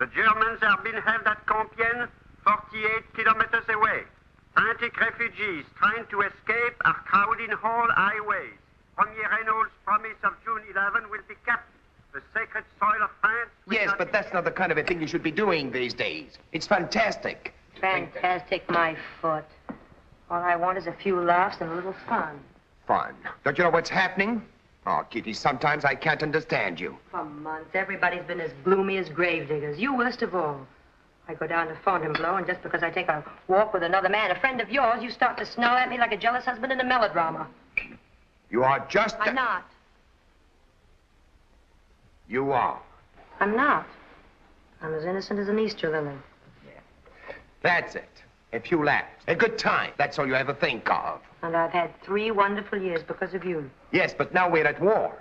The Germans have been held at Compiègne, 48 kilometers away. Frantic refugees trying to escape are crowding whole highways. Premier Renault's promise of June 11 will be kept. The sacred soil of France... Yes, but that's not the kind of a thing you should be doing these days. It's fantastic. Fantastic, my foot. All I want is a few laughs and a little fun. Fun? Don't you know what's happening? Oh, Kitty, sometimes I can't understand you. For months, everybody's been as gloomy as gravediggers. You worst of all. I go down to Fontainebleau, and just because I take a walk with another man, a friend of yours, you start to snarl at me like a jealous husband in a melodrama. You are just... I'm not. You are. I'm not. I'm as innocent as an Easter lily. Yeah. That's it. A few laughs. A good time. That's all you ever think of. And I've had 3 wonderful years because of you. Yes, but now we're at war.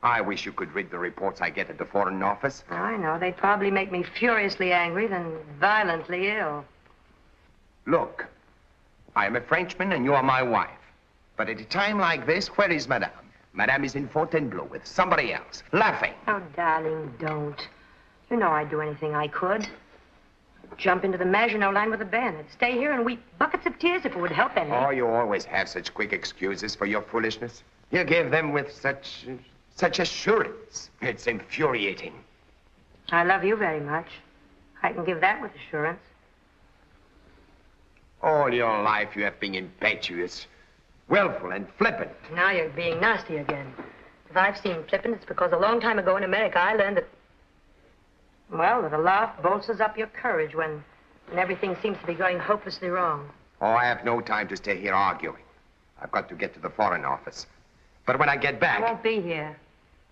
I wish you could read the reports I get at the Foreign Office. I know. They'd probably make me furiously angry, then violently ill. Look, I am a Frenchman and you are my wife. But at a time like this, where is Madame? Madame is in Fontainebleau with somebody else, laughing. Oh, darling, don't. You know I'd do anything I could. Jump into the Maginot Line with a bayonet. Stay here and weep buckets of tears if it would help any. Oh, you always have such quick excuses for your foolishness. You give them with such assurance. It's infuriating. I love you very much. I can give that with assurance. All your life you have been impetuous, willful and flippant. Now you're being nasty again. If I've seen flippant, it's because a long time ago in America I learned that, well, that a laugh bolsters up your courage when everything seems to be going hopelessly wrong. Oh, I have no time to stay here arguing. I've got to get to the Foreign Office. But when I get back... I won't be here.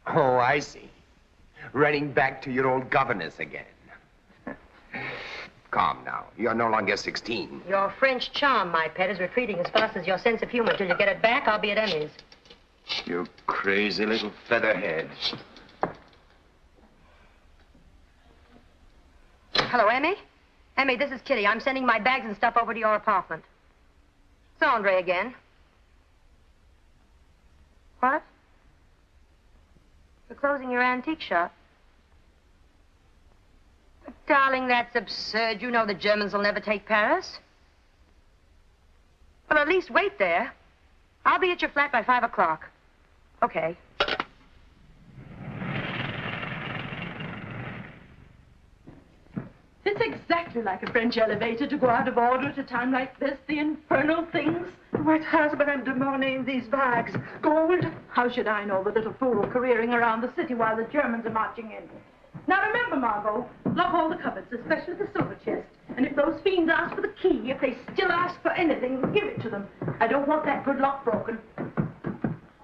Oh, I see. Running back to your old governess again. Calm now. You're no longer 16. Your French charm, my pet, is retreating as fast as your sense of humor. Till you get it back, I'll be at Emmy's. You crazy little featherhead. Hello, Emmy? Emmy, this is Kitty. I'm sending my bags and stuff over to your apartment. It's Andre again. What? You're closing your antique shop? But, darling, that's absurd. You know the Germans will never take Paris. Well, at least wait there. I'll be at your flat by 5 o'clock. Okay. It's exactly like a French elevator to go out of order at a time like this. The infernal things. What has Madame de Mornay in these bags? Gold? How should I know, the little fool careering around the city while the Germans are marching in? Now remember, Margot, lock all the cupboards, especially the silver chest. And if those fiends ask for the key, if they still ask for anything, give it to them. I don't want that good lock broken.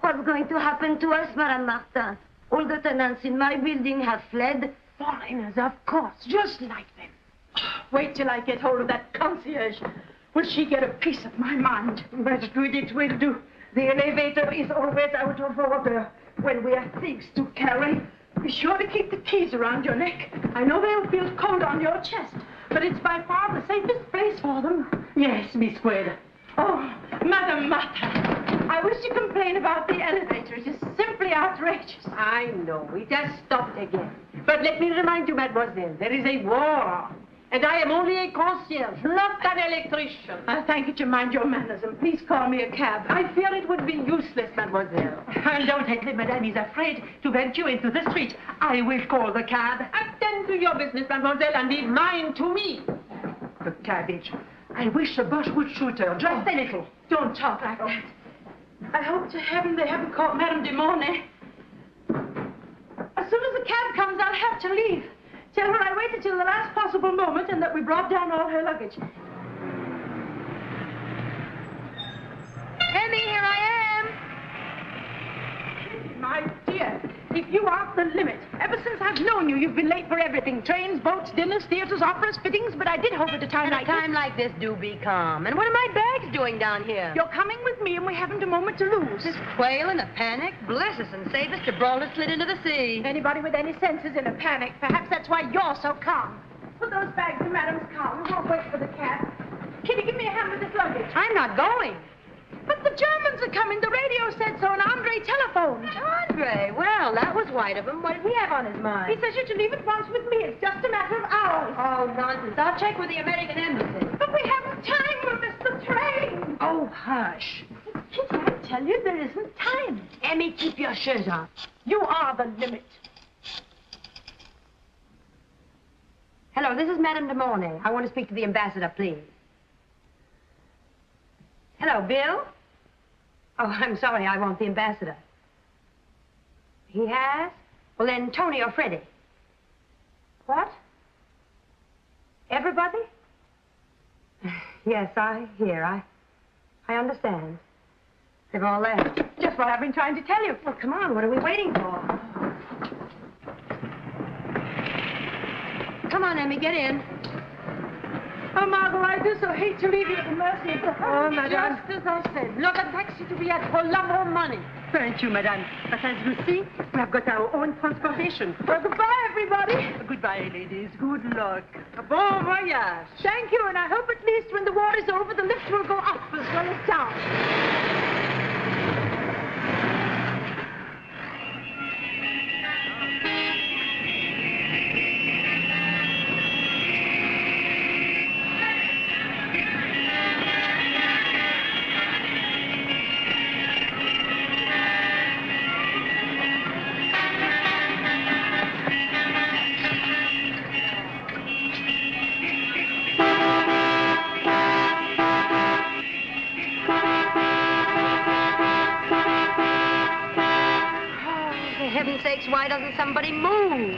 What's going to happen to us, Madame Martin? All the tenants in my building have fled. Foreigners, of course, just like them. Wait till I get hold of that concierge. Will she get a piece of my mind? But good it will do. The elevator is always out of order when we have things to carry. Be sure to keep the keys around your neck. I know they'll feel cold on your chest, but it's by far the safest place for them. Yes, Miss Quaid. Oh, Madame Martin, I wish to complain about the elevator. It is simply outrageous. I know. It has stopped again. But let me remind you, mademoiselle, there is a war. And I am only a concierge, not an electrician. I thank you to mind your manners, and please call me a cab. I fear it would be useless, mademoiselle. Undoubtedly, madame is afraid to venture into the street. I will call the cab. Attend to your business, mademoiselle, and leave mine to me. The cabbage. I wish the Boche would shoot her, just a little. Don't talk like that. I hope to heaven they haven't caught Madame de Mornay. As soon as the cab comes, I'll have to leave. Tell her I waited till the last possible moment and that we brought down all her luggage. Emmy, here I am. My dear, if you aren't the limit. Ever since I've known you, you've been late for everything. Trains, boats, dinners, theaters, operas, fittings, but I did hope at a time like this. At a time like this, do be calm. And what are my bags doing down here? You're coming with me and we haven't a moment to lose. This quail in a panic? Bless us and save us, Gibraltar slid into the sea. Anybody with any sense is in a panic. Perhaps that's why you're so calm. Put those bags in Madame's car. I'll wait for the cab. Kitty, give me a hand with this luggage. I'm not going. But the Germans are coming. The radio said so, and Andre telephoned. Andre? Well, that was white of him. What did he have on his mind? He says you're to leave at once with me. It's just a matter of hours. Oh, nonsense. I'll check with the American Embassy. But we haven't time. We'll miss the train. Oh, hush. Kitty, I tell you, there isn't time. Emmy, keep your shirt on. You are the limit. Hello, this is Madame de Mornay. I want to speak to the ambassador, please. Hello, Bill? Oh, I'm sorry, I want the ambassador. He has? Well, then, Tony or Freddie. What? Everybody? Yes, I hear. I understand. They've all left. Just what I've been trying to tell you. Well, come on, what are we waiting for? Come on, Emmy, get in. Oh, Margot, I do so hate to leave you at the mercy of the Oh, madame. Just as I said. Not a taxi to be had for love or money. Thank you, madame. But as you see, we have got our own transportation. Well, goodbye, everybody. Goodbye, ladies. Good luck. Bon voyage. Thank you, and I hope at least when the war is over, the lift will go up as well as down. Why doesn't somebody move?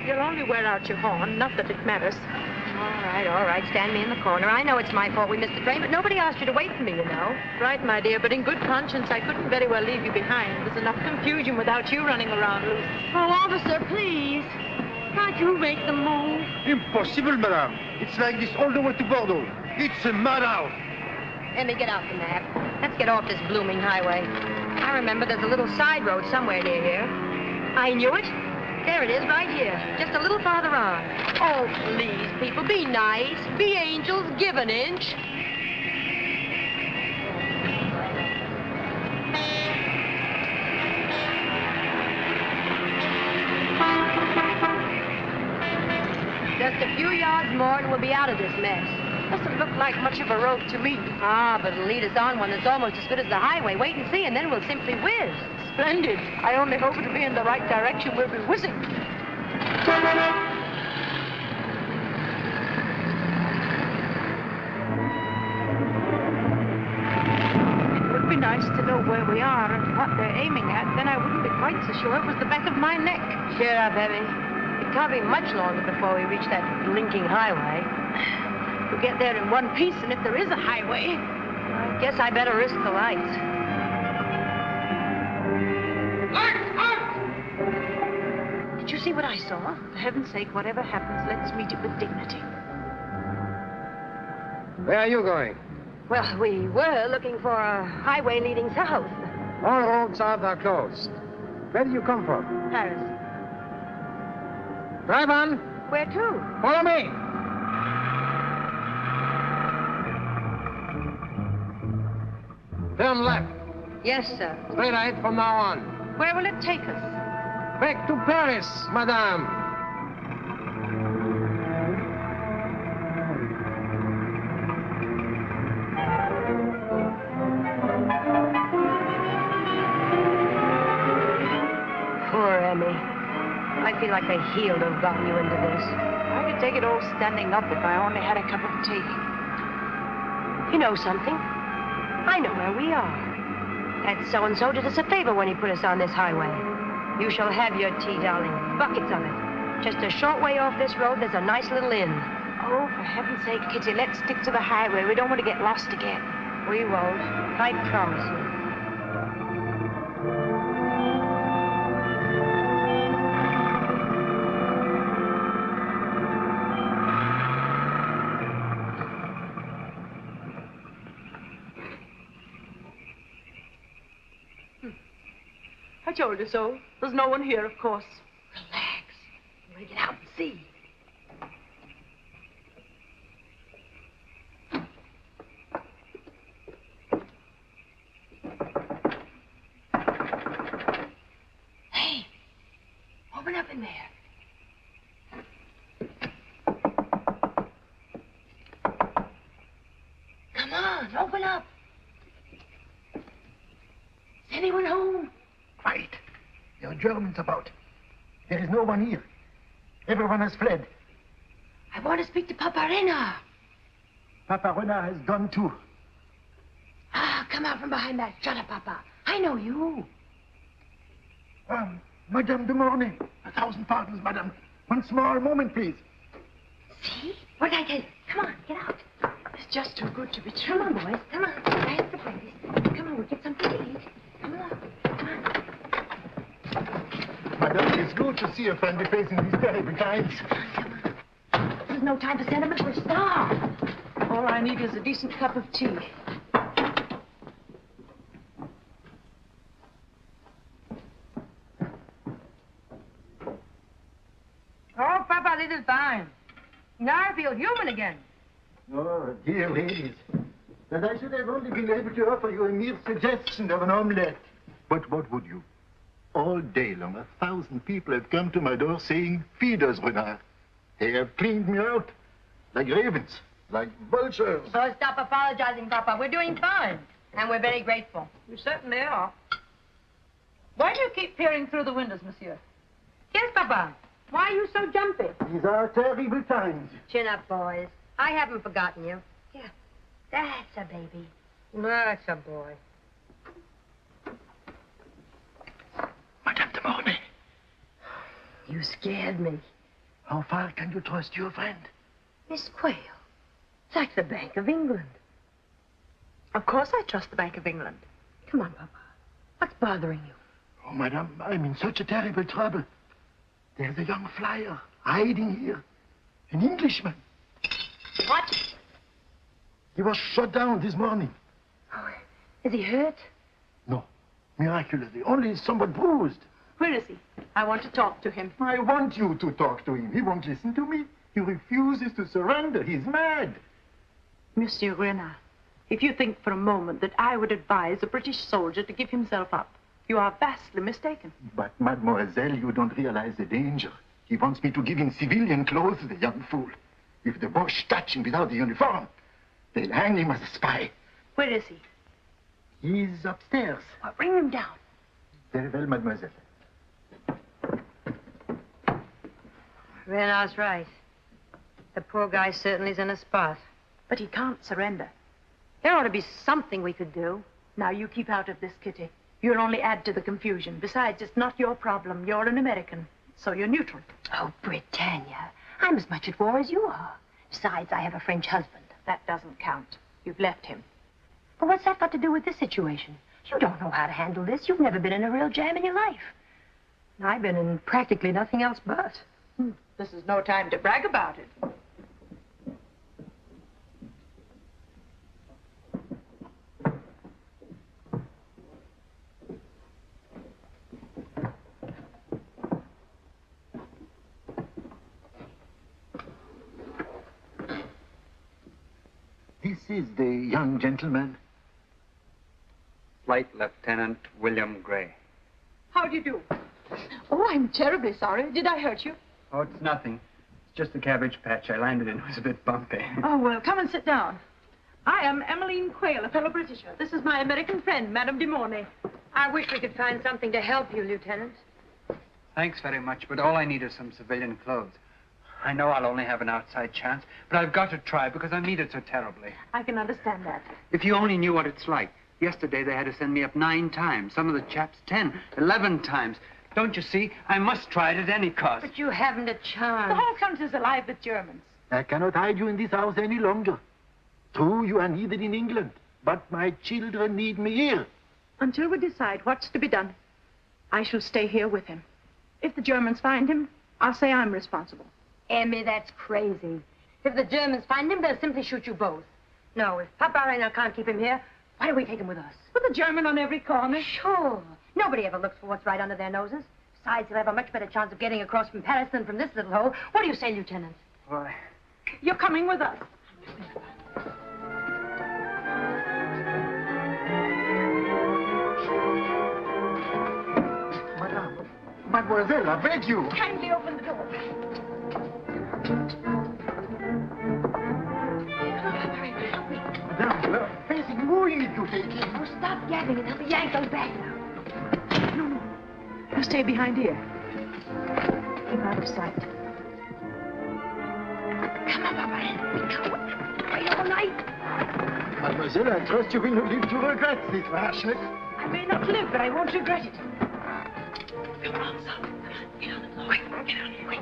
You'll only wear out your horn, not that it matters. All right. Stand me in the corner. I know it's my fault we missed the train, but nobody asked you to wait for me, you know. Right, my dear, but in good conscience, I couldn't very well leave you behind. There's enough confusion without you running around loose. Oh, officer, please. Can't you make the move? Impossible, madame. It's like this all the way to Bordeaux. It's a madhouse. Emmy, get out the map. Let's get off this blooming highway. I remember there's a little side road somewhere near here. I knew it. There it is, right here. Just a little farther on. Oh, please, people, be nice. Be angels. Give an inch. Just a few yards more and we'll be out of this mess. Doesn't look like much of a road to me. Ah, but it'll lead us on one that's almost as good as the highway. Wait and see, and then we'll simply whiz. Splendid. I only hope it'll be in the right direction. We'll be whizzing. It would be nice to know where we are and what they're aiming at. Then I wouldn't be quite so sure it was the back of my neck. Cheer up, Emmy. It can't be much longer before we reach that blinking highway. We'll get there in one piece, and if there is a highway... I guess I better risk the lights. Did you see what I saw? For heaven's sake, whatever happens, let's meet it with dignity. Where are you going? Well, we were looking for a highway leading south. All roads south are closed. Where do you come from? Paris. Drive on. Where to? Follow me. Turn left. Yes, sir. Straight ahead from now on. Where will it take us? Back to Paris, madame. Poor Emmy. I feel like the heel to have gotten you into this. I could take it all standing up if I only had a cup of tea. You know something? I know where we are. That so-and-so did us a favor when he put us on this highway. You shall have your tea, darling. Buckets of it. Just a short way off this road, there's a nice little inn. Oh, for heaven's sake, Kitty, let's stick to the highway. We don't want to get lost again. We won't. I promise you. I told you so. There's no one here, of course. Relax. I'm going to get out and see. Hey, open up in there. doing home? Quiet. There are Germans about. There is no one here. Everyone has fled. I want to speak to Papa Renard. Papa Renard has gone too. Ah, come out from behind that. Shut up, Papa. I know you. Madame de Mornay. 1,000 pardons, madame. One small moment, please. See? What did I tell you? Come on, get out. It's just too good to be true. Come on, boys. Come on. I have the place. Come on, we'll get something to eat. Come along. Come on. Madame, it's good to see a friendly face in these terrible times. Come on. There's no time for sentiment. We're starved. All I need is a decent cup of tea. Oh, Papa, this is fine. Now I feel human again. Oh, dear ladies. That I should have only been able to offer you a mere suggestion of an omelette. But what would you? All day long, 1,000 people have come to my door saying, feed us, Renard. They have cleaned me out like ravens, like vultures. So stop apologizing, Papa. We're doing fine. And we're very grateful. You certainly are. Why do you keep peering through the windows, monsieur? Yes, Papa. Why are you so jumpy? These are terrible times. Chin up, boys. I haven't forgotten you. Yeah, that's a baby. That's a boy. Madame de Mornay, You scared me. how far can you trust your friend? Miss Quayle. It's like the Bank of England. Of course I trust the Bank of England. Come on, Papa. What's bothering you? Oh, madame, I'm in such a terrible trouble. There's a young flyer hiding here. An Englishman. What? He was shot down this morning. Oh, is he hurt? No, miraculously. Only somewhat bruised. Where is he? I want to talk to him. I want you to talk to him. He won't listen to me. He refuses to surrender. He's mad. Monsieur Renard, if you think for a moment that I would advise a British soldier to give himself up, you are vastly mistaken. But, mademoiselle, you don't realize the danger. He wants me to give him civilian clothes, the young fool. If the Boches touch him without the uniform, they'll hang him as a spy. Where is he? He's upstairs. Well, bring him down. Very well, mademoiselle. Renard's right. The poor guy certainly's in a spot. But he can't surrender. There ought to be something we could do. Now, you keep out of this, Kitty. You'll only add to the confusion. Besides, it's not your problem. You're an American, so you're neutral. Oh, Britannia. I'm as much at war as you are. Besides, I have a French husband. That doesn't count. You've left him. But what's that got to do with this situation? You don't know how to handle this. You've never been in a real jam in your life. And I've been in practically nothing else but. This is no time to brag about it. This is the young gentleman. Flight Lieutenant William Gray. How do you do? Oh, I'm terribly sorry. Did I hurt you? Oh, it's nothing. It's just the cabbage patch I landed in. It was a bit bumpy. Oh, well, come and sit down. I am Emmeline Quayle, a fellow Britisher. This is my American friend, Madame de Mornay. I wish we could find something to help you, Lieutenant. Thanks very much, but all I need is some civilian clothes. I know I'll only have an outside chance, but I've got to try because I'm needed so terribly. I can understand that. If you only knew what it's like. Yesterday they had to send me up 9 times. Some of the chaps 10, 11 times. Don't you see? I must try it at any cost. But you haven't a chance. The whole country's alive with Germans. I cannot hide you in this house any longer. True, you are needed in England, but my children need me here. Until we decide what's to be done, I shall stay here with him. If the Germans find him, I'll say I'm responsible. Emmy, that's crazy. If the Germans find him, they'll simply shoot you both. No, if Papa Reynard can't keep him here, why don't we take him with us? With a German on every corner? Sure. Nobody ever looks for what's right under their noses. Besides, he'll have a much better chance of getting across from Paris than from this little hole. What do you say, Lieutenant? Why? You're coming with us. Madame, mademoiselle, I beg you. Kindly open the door. Madame, you are facing ruin if you take him. Oh, stop gabbing and help me yank those bags out. You stay behind here. Keep out of sight. Come on, Papa. Wait all night. Mademoiselle, I trust you will not live to regret this rashness. I may not live, but I won't regret it. Come on, son. Come on. Get on the floor. Quick, get on. Quick.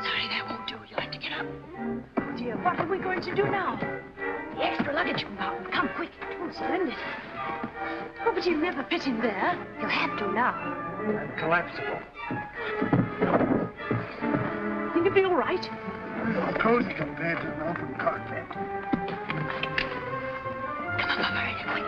Sorry, that won't do. You'll have to get up. Oh, dear, what are we going to do now? The extra luggage compartment. Come, quick. Oh, splendid. Oh, but you'll never fit in there. You'll have to now. I'm collapsible. Think it'll be all right? You're cozy compared to an open cockpit. Come on, Papa. Hurry, quick.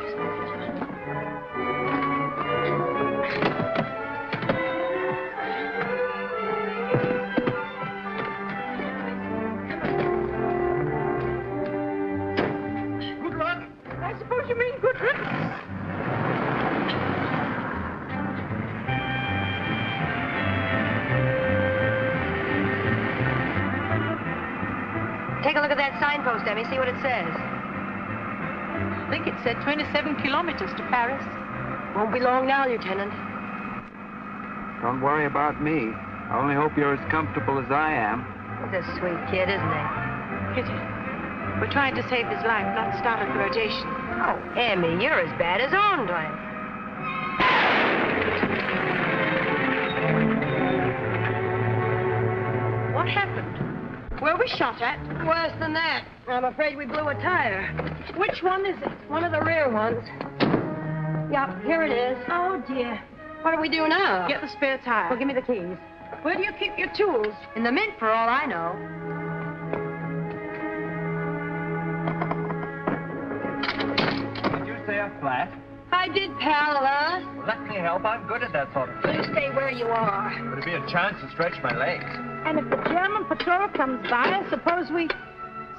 Good luck. I suppose you mean good riddance. Take a look at that signpost, Emmy. See what it says. I think it said 27 kilometers to Paris. Won't be long now, Lieutenant. Don't worry about me. I only hope you're as comfortable as I am. He's a sweet kid, isn't he? Pity. We're trying to save his life, not start a flirtation. Oh, Emmy, you're as bad as Andre. What happened? Were we shot at? Worse than that. I'm afraid we blew a tire. Which one is it? One of the rear ones. Yup, here it is. Oh, dear. What do we do now? Get the spare tire. Well, give me the keys. Where do you keep your tools? In the mint, for all I know. Did you say a flat? I did, pal, Let me help. I'm good at that sort of thing. You stay where you are. Would it be a chance to stretch my legs? And if the German patrol comes by, I suppose we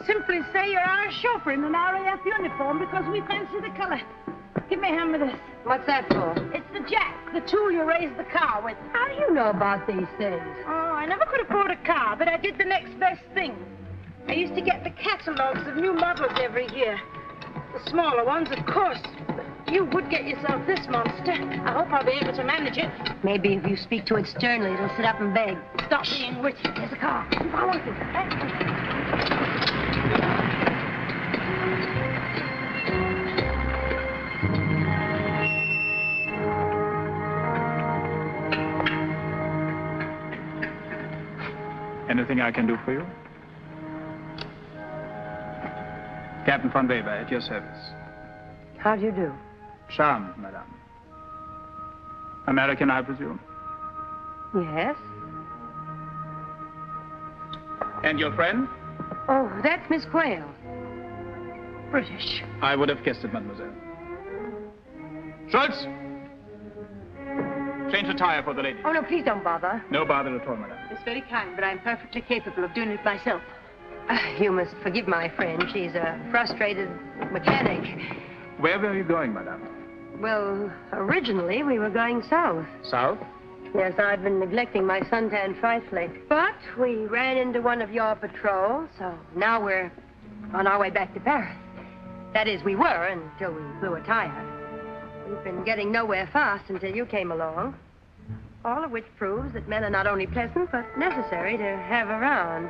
simply say you're our chauffeur in an RAF uniform because we fancy the color. Give me a hand with this. What's that for? It's the jack, the tool you raise the car with. How do you know about these things? Oh, I never could afford a car, but I did the next best thing. I used to get the catalogs of new models every year. The smaller ones, of course. But you would get yourself this monster. I hope I'll be able to manage it. Maybe if you speak to it sternly, it'll sit up and beg. Stop being witty. There's a car. Follow it. Anything I can do for you? Captain von Weber, at your service. How do you do? Charmed, madame. American, I presume? Yes? And your friend? Oh, that's Miss Quayle. British. I would have guessed it, mademoiselle. Schultz! Change the tire for the lady. Oh, no, please don't bother. No bother at all, madame. It's very kind, but I'm perfectly capable of doing it myself. You must forgive my friend. She's a frustrated mechanic. Where were you going, madame? Well, originally we were going south. South? Yes, I've been neglecting my suntan frightfully. But we ran into one of your patrols, so now we're on our way back to Paris. That is, we were until we blew a tire. We've been getting nowhere fast until you came along. All of which proves that men are not only pleasant, but necessary to have around.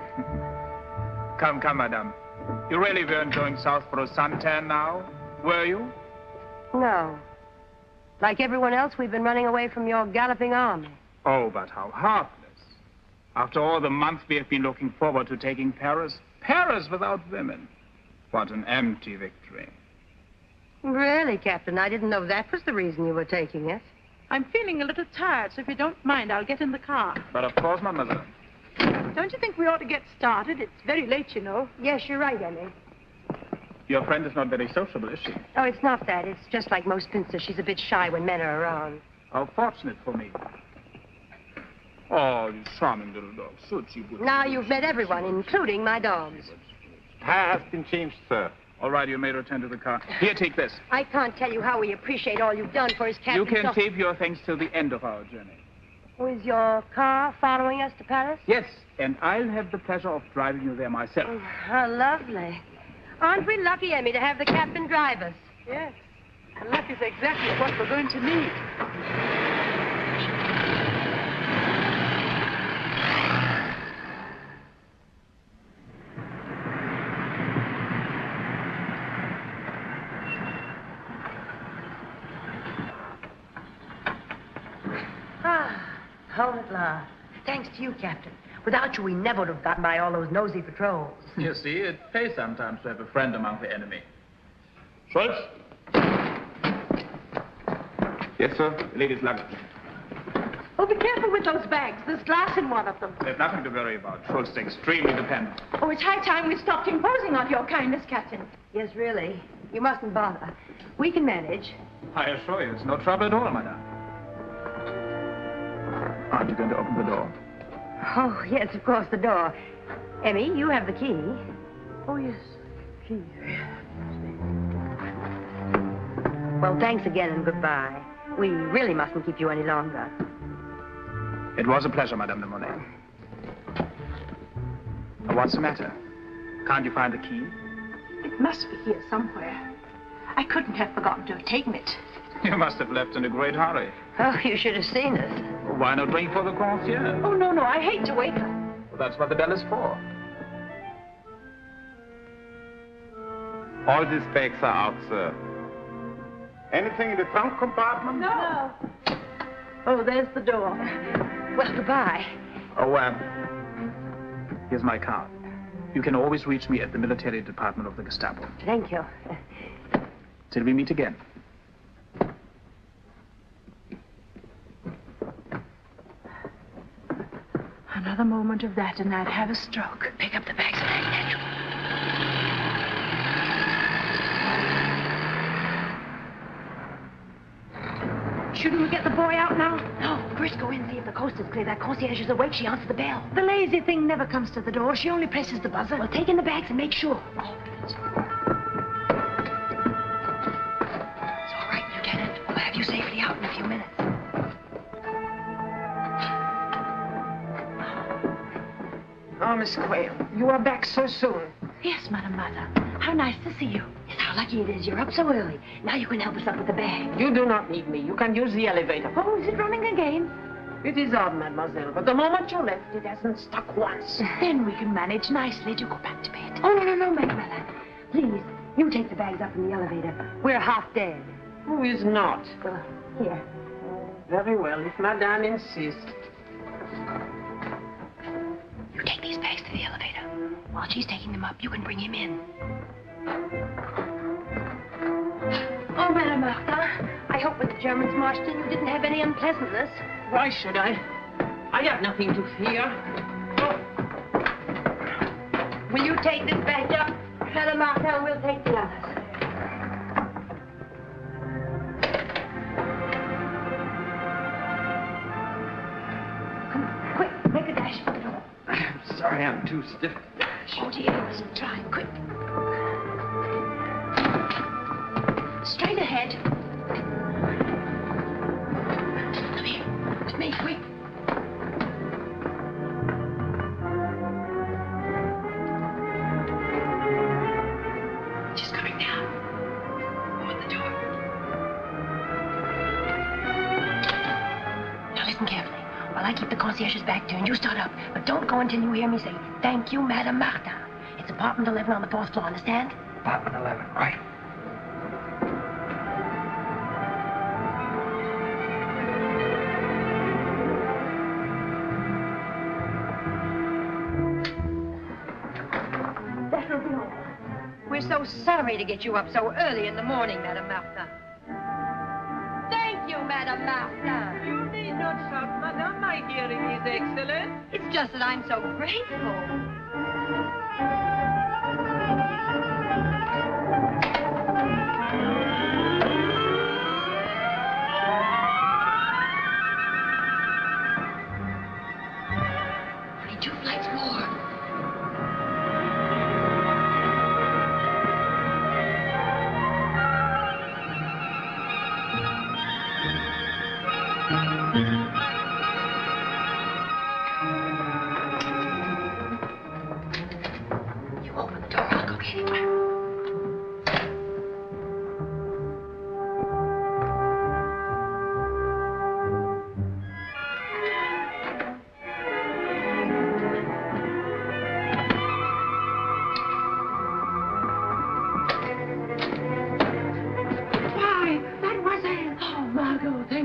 Come, madame. You really weren't going south for a suntan now, were you? No. Like everyone else, we've been running away from your galloping army. Oh, but how heartless. After all the months we have been looking forward to taking Paris. Paris without women. What an empty victory. Really, Captain, I didn't know that was the reason you were taking it. I'm feeling a little tired, so if you don't mind, I'll get in the car. But of course, mademoiselle. Don't you think we ought to get started? It's very late, you know. Yes, you're right, Emmy. Your friend is not very sociable, is she? Oh, it's not that. It's just like most spinsters. She's a bit shy when men are around. How fortunate for me. Oh, you charming little dog. Should she would. Now you've met everyone, including my dogs. Tire has been changed, sir. All right, you may return to the car. Here, take this. I can't tell you how we appreciate all you've done for his captain. You can save your thanks till the end of our journey. Is your car following us to Paris? Yes, and I'll have the pleasure of driving you there myself. Oh, how lovely. Aren't we lucky, Emmy, to have the captain drive us? Yes. And luck is exactly what we're going to need. Home at last. Thanks to you, Captain. Without you, we never would have gotten by all those nosy patrols. You see, it pays sometimes to have a friend among the enemy. Schultz? Yes, sir. The lady's luggage. Oh, be careful with those bags. There's glass in one of them. There's nothing to worry about. Schultz is extremely dependent. Oh, it's high time we stopped imposing on your kindness, Captain. Yes, really. You mustn't bother. We can manage. I assure you, it's no trouble at all, madame. Aren't you going to open the door? Oh, yes, of course, the door. Emmy, you have the key. Oh, yes. Key. Well, thanks again and goodbye. We really mustn't keep you any longer. It was a pleasure, Madame de Monet. What's the matter? Can't you find the key? It must be here somewhere. I couldn't have forgotten to have taken it. You must have left in a great hurry. Oh, you should have seen us. Why not ring for the concierge? Oh, no, I hate to wake her. Well, that's what the bell is for. All these bags are out, sir. Anything in the trunk compartment? No. Oh, there's the door. Well, goodbye. Oh, here's my card. You can always reach me at the military department of the Gestapo. Thank you. Till we meet again. Another moment of that and I'd have a stroke. Pick up the bags and hang at you. Shouldn't we get the boy out now? No, first go in and see if the coast is clear. That concierge is awake. She answers the bell. The lazy thing never comes to the door. She only presses the buzzer. Well, take in the bags and make sure. Oh. It's all right, Lieutenant. We'll have you safely out in a few minutes. Oh, Miss Quayle, you are back so soon. Yes, Madame Martha. How nice to see you. Yes, how lucky it is. You're up so early. Now you can help us up with the bag. You do not need me. You can use the elevator. Oh, is it running again? It is odd, mademoiselle, but the moment you left, it hasn't stuck once. Then we can manage nicely to go back to bed. Oh, no, Manuela. Please, you take the bags up in the elevator. We're half dead. Who is not? Well, here. Very well, if madame insists. You take these bags to the elevator. While she's taking them up, you can bring him in. Oh, Madame Martha, I hope when the Germans marched in, you didn't have any unpleasantness. Why should I? I have nothing to fear. Will you take this bag up? Madame Martha, we'll take the others. Come on, quick, make a dash for the door. I'm sorry, I'm too stiff. Oh, dear, you mustn't try. Quick. Straight ahead. Come here. With me, quick. She's coming down. Open the door. Now listen carefully. While I keep the concierge's back turned, you start up. But don't go until you hear me say, "Thank you, Madame Martha." It's apartment 11 on the 4th floor, understand? Apartment 11, right. That'll be all. We're so sorry to get you up so early in the morning, Madame Martha. Thank you, Madame Martha. You need not shout, madame. My hearing is excellent. It's just that I'm so grateful. Only 2 flights more.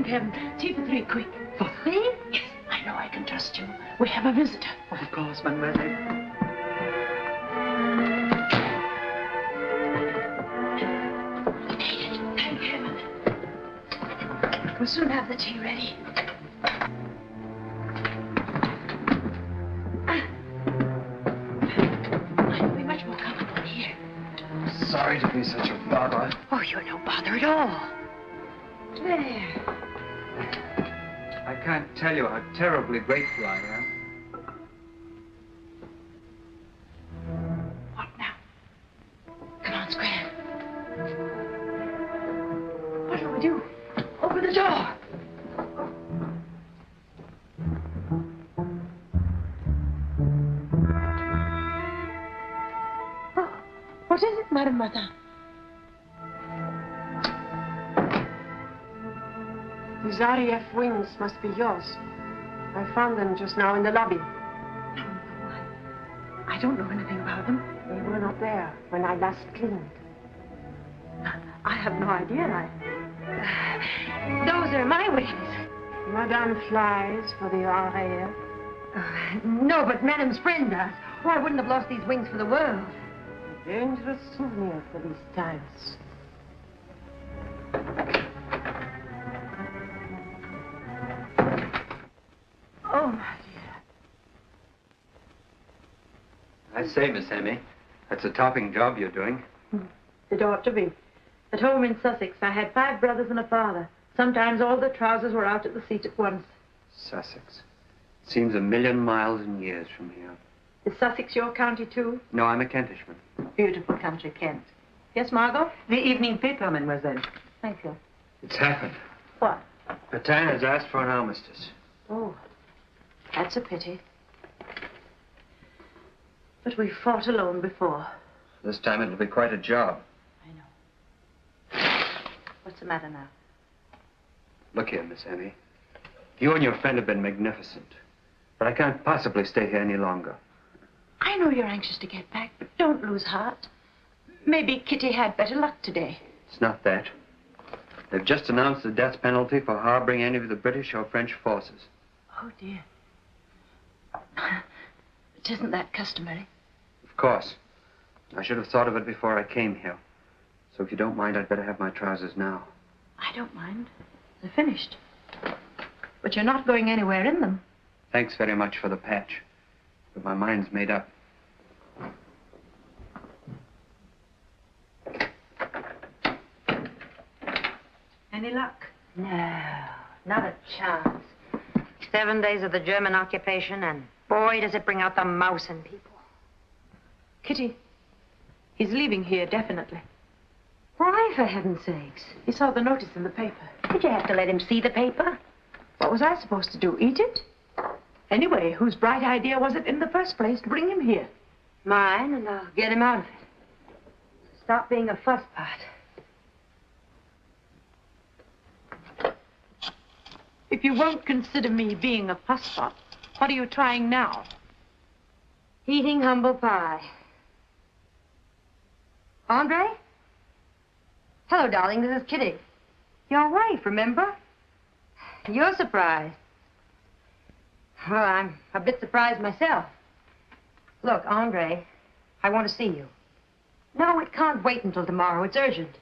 heaven. Tea for 3, quick. For 3? Yes, I know I can trust you. We have a visitor. Of course, mademoiselle. We made it. Thank heaven. We'll soon have the tea ready. I'll be much more comfortable here. Sorry to be such a bother. Oh, you're no bother at all. There. I can't tell you how terribly grateful I am. What now? Come on, Square. What do we do? Open the door. Oh, what is it, Madame Martin? These RAF wings must be yours. I found them just now in the lobby. I don't know anything about them. They were not there when I last cleaned. I have no idea. Those are my wings. Madame flies for the RAF. No, but Madame's friend does. Oh, I wouldn't have lost these wings for the world. A dangerous souvenir for these times. Oh, my dear. I say, Miss Emmy, that's a topping job you're doing. It ought to be. At home in Sussex, I had 5 brothers and a father. Sometimes all the trousers were out at the seat at once. Sussex. Seems a million miles and years from here. Is Sussex your county, too? No, I'm a Kentishman. Beautiful country, Kent. Yes, Margot? The evening paper, mademoiselle. Thank you. It's happened. What? Petain has asked for an armistice. Oh, that's a pity. But we fought alone before. This time it'll be quite a job. I know. What's the matter now? Look here, Miss Emmy. You and your friend have been magnificent. But I can't possibly stay here any longer. I know you're anxious to get back, but don't lose heart. Maybe Kitty had better luck today. It's not that. They've just announced the death penalty for harboring any of the British or French forces. Oh, dear. But isn't that customary? Of course. I should have thought of it before I came here. So if you don't mind, I'd better have my trousers now. I don't mind. They're finished. But you're not going anywhere in them. Thanks very much for the patch. But my mind's made up. Any luck? No, not a chance. 7 days of the German occupation, and boy, does it bring out the mouse in people. Kitty, he's leaving here definitely. Why, for heaven's sakes? He saw the notice in the paper. Did you have to let him see the paper? What was I supposed to do, eat it? Anyway, whose bright idea was it in the first place to bring him here? Mine, and I'll get him out of it. Stop being a fusspot. If you won't consider me being a fusspot, what are you trying now? Eating humble pie. Andre? Hello, darling. This is Kitty. Your wife, remember? You're surprised. Well, I'm a bit surprised myself. Look, Andre, I want to see you. No, it can't wait until tomorrow. It's urgent.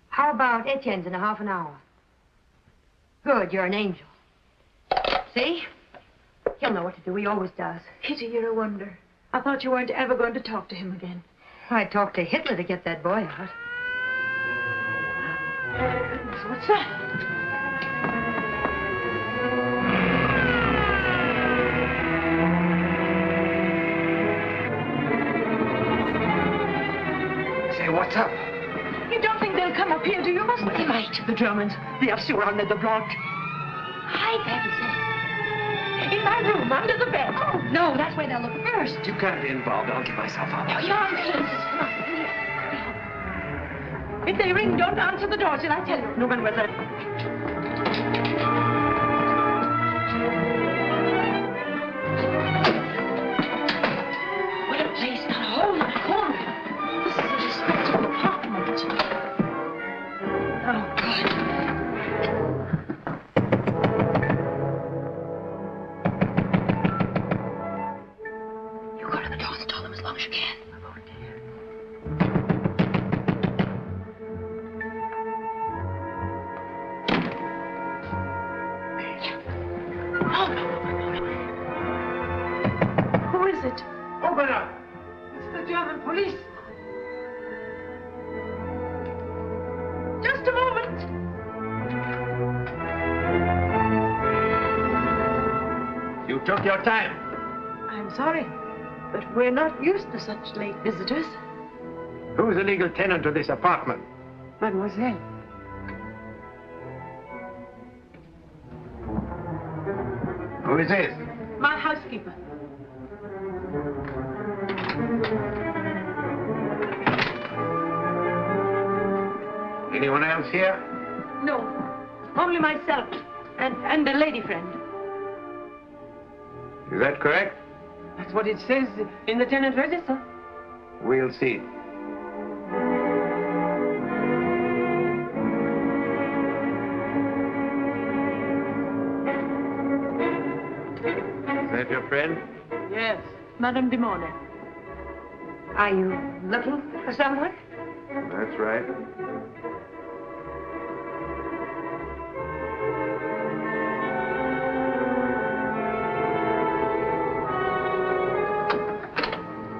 How about Etienne's in a half an hour? Good, you're an angel. See? He'll know what to do. He always does. Kitty, you're a wonder. I thought you weren't ever going to talk to him again. I talked to Hitler to get that boy out. Goodness, what's that? Say, what's up? You don't think they'll come up here, do you? Well, they might. The Germans. They have surrounded the block. Hide, Beverly. In my room, under the bed. Oh, no, that's where they'll look first. You can't be involved. I'll give myself up. Nonsense. Come on, here. If they ring, don't answer the door till I tell you. No, mademoiselle. What a place, not a hole, not a corner. This is a respectable apartment. Oh, God. took your time. I'm sorry, but we're not used to such late visitors. Who's the legal tenant of this apartment? Mademoiselle. Who is this? My housekeeper. Anyone else here? No, only myself and a lady friend. Is that correct? That's what it says in the tenant register. We'll see. Is that your friend? Yes, Madame de Mornay. Are you looking for someone? That's right.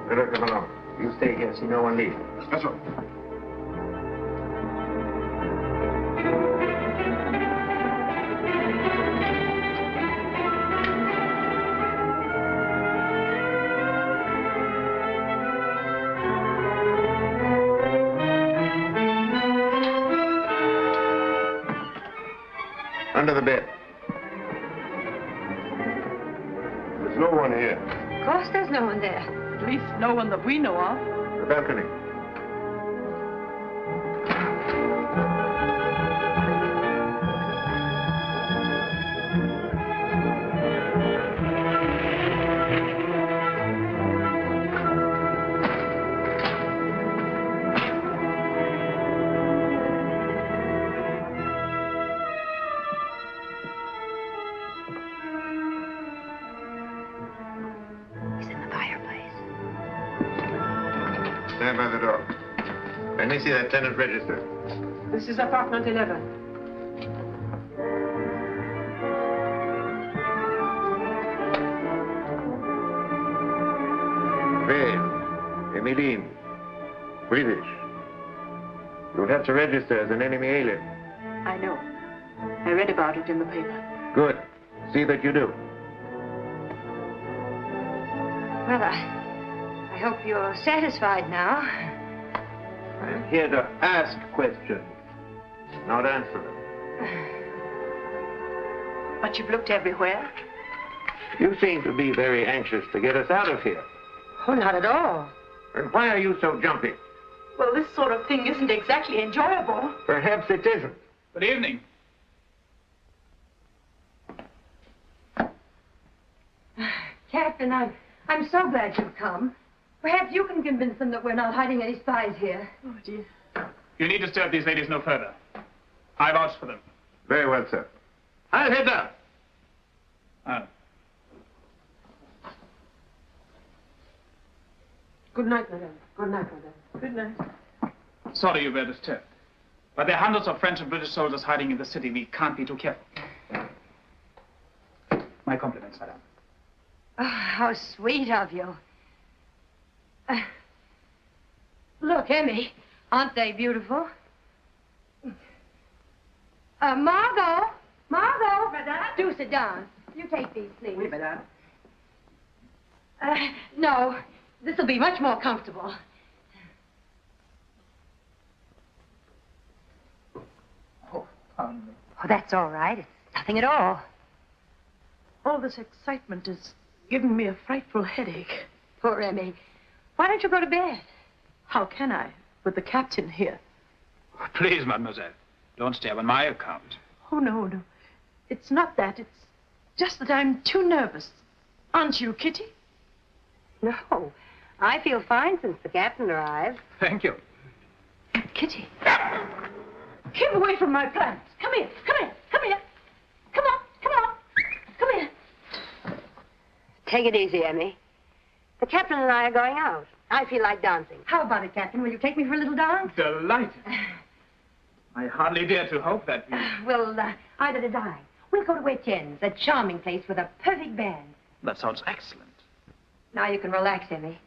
Better come along. You stay here, see no one leave. That's all. Under the bed. There's no one here. Of course there's no one there. At least no one that we know of. The balcony. He's in the fireplace. Stand by the door. Let me see that tenant register. This is apartment 11. Fred, Emmeline, British. You'll have to register as an enemy alien. I know. I read about it in the paper. Good. See that you do. Well, I hope you're satisfied now. I'm here to ask questions, not answer them. But you've looked everywhere. You seem to be very anxious to get us out of here. Oh, not at all. And why are you so jumpy? Well, this sort of thing isn't exactly enjoyable. Perhaps it isn't. Good evening. Captain, I'm so glad you've come. Perhaps you can convince them that we're not hiding any spies here. Oh, dear. You need disturb these ladies no further. I vouch for them. Very well, sir. I'll head down. Oh. Good night, madame. Good night, madame. Good night. Sorry you were disturbed. But there are hundreds of French and British soldiers hiding in the city. We can't be too careful. My compliments, madame. Oh, how sweet of you. Look, Emmy, aren't they beautiful? Margot! Margot! Madame? Do sit down. You take these, please. Oui, madame. No, this will be much more comfortable. Oh, pardon me. Oh, that's all right. It's nothing at all. All this excitement is giving me a frightful headache. Poor Emmy. Why don't you go to bed? How can I, with the captain here? Please, mademoiselle, don't stay on my account. Oh, no, no. It's not that. It's just that I'm too nervous. Aren't you, Kitty? No. I feel fine since the captain arrived. Thank you. Kitty. Keep away from my plants. Come here. Come here. Come here. Come on. Come on. Come here. Take it easy, Emmy. The captain and I are going out. I feel like dancing. How about it, Captain? Will you take me for a little dance? Delighted. I hardly dare to hope that we... Well, either did I. We'll go to Etienne's, a charming place with a perfect band. That sounds excellent. Now you can relax, Emmy.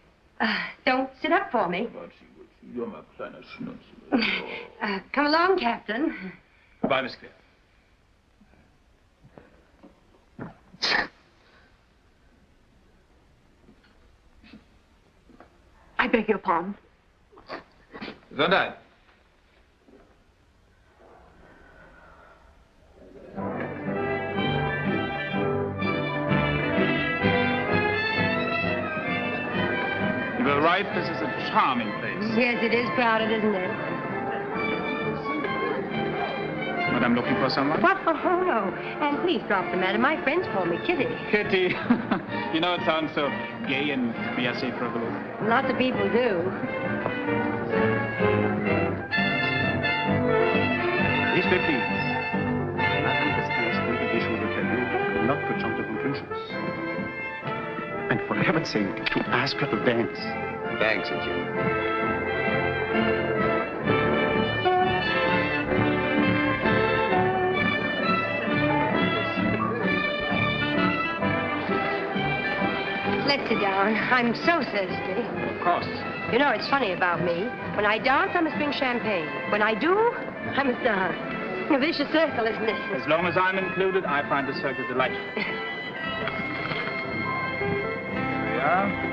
Don't sit up for me. You're my kleiner Schnutzel. Come along, Captain. Goodbye, Miss Claire. beg your pardon. Gesundheit. You were right, this is a charming place. Yes, it is crowded, isn't it? Madame looking for someone? What? Oh, no. And please drop the matter. My friends call me Kitty. Kitty. You know, it sounds so gay and, may I say, frivolous. Lots of people do. This way, please. Madame has asked me to be sure to tell you not to jump the conclusions. And for heaven's sake, to ask her to dance. Thanks, Jim. Let's sit down. I'm so thirsty. Of course. You know, it's funny about me. When I dance, I must drink champagne. When I do, I must dance. A vicious circle, isn't it? As long as I'm included, I find the circle delightful. Here we are.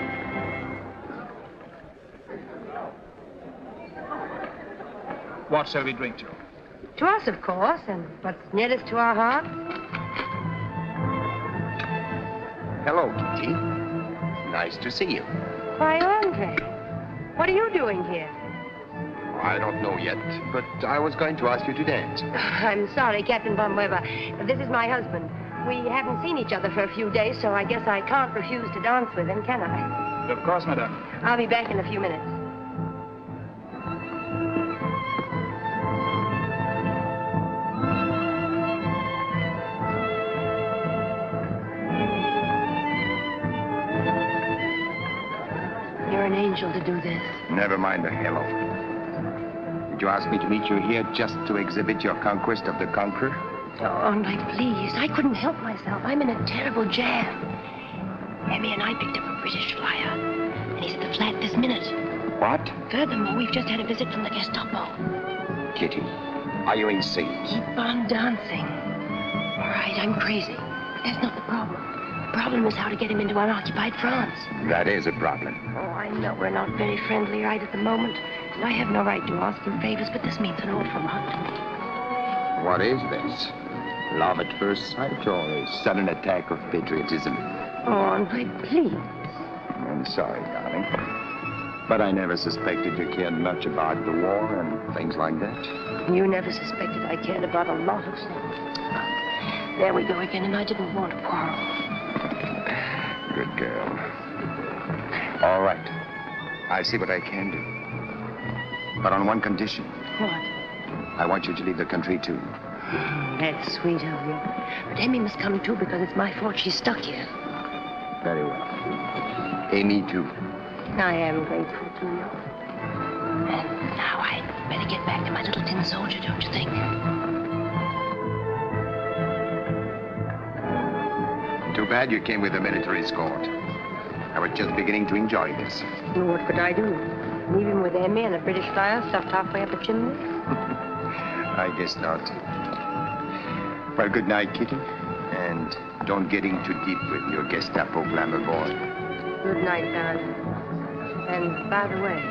What shall we drink to? To us, of course, and what's nearest to our hearts. Hello, Kitty. Nice to see you. Why, Andre, what are you doing here? I don't know yet, but I was going to ask you to dance. I'm sorry, Captain Von Weber. This is my husband. We haven't seen each other for a few days, so I guess I can't refuse to dance with him, can I? Of course, madame. I'll be back in a few minutes. You're an angel to do this. Never mind the hello. Did you ask me to meet you here just to exhibit your conquest of the conqueror? Oh, Andre, please. I couldn't help myself. I'm in a terrible jam. Emmy and I picked up a British flyer, and he's at the flat this minute. What? Furthermore, we've just had a visit from the Gestapo. Kitty, are you insane? Keep on dancing. All right, I'm crazy. That's not the problem. The problem is how to get him into unoccupied France. That is a problem. Oh, I know we're not very friendly right at the moment, and I have no right to ask him favors, but this means an awful lot to me. What is this? Love at first sight or a sudden attack of patriotism? Oh, Andre, please. I'm sorry, darling. But I never suspected you cared much about the war and things like that. You never suspected I cared about a lot of things. There we go again, and I didn't want to quarrel. Good girl. All right. I'll see what I can do. But on one condition. What? I want you to leave the country, too. That's sweet of you. But Amy must come, too, because it's my fault she's stuck here. Very well. Amy, too. I am grateful to you. And now I'd better get back to my little tin soldier, don't you think? Too bad you came with a military escort. I was just beginning to enjoy this. Well, what could I do? Leave him with Emmy and a British flyer stuffed halfway up a chimney? I guess not. Well, good night, Kitty. And don't get in too deep with your Gestapo glamour boy. Good night, darling. And by the way,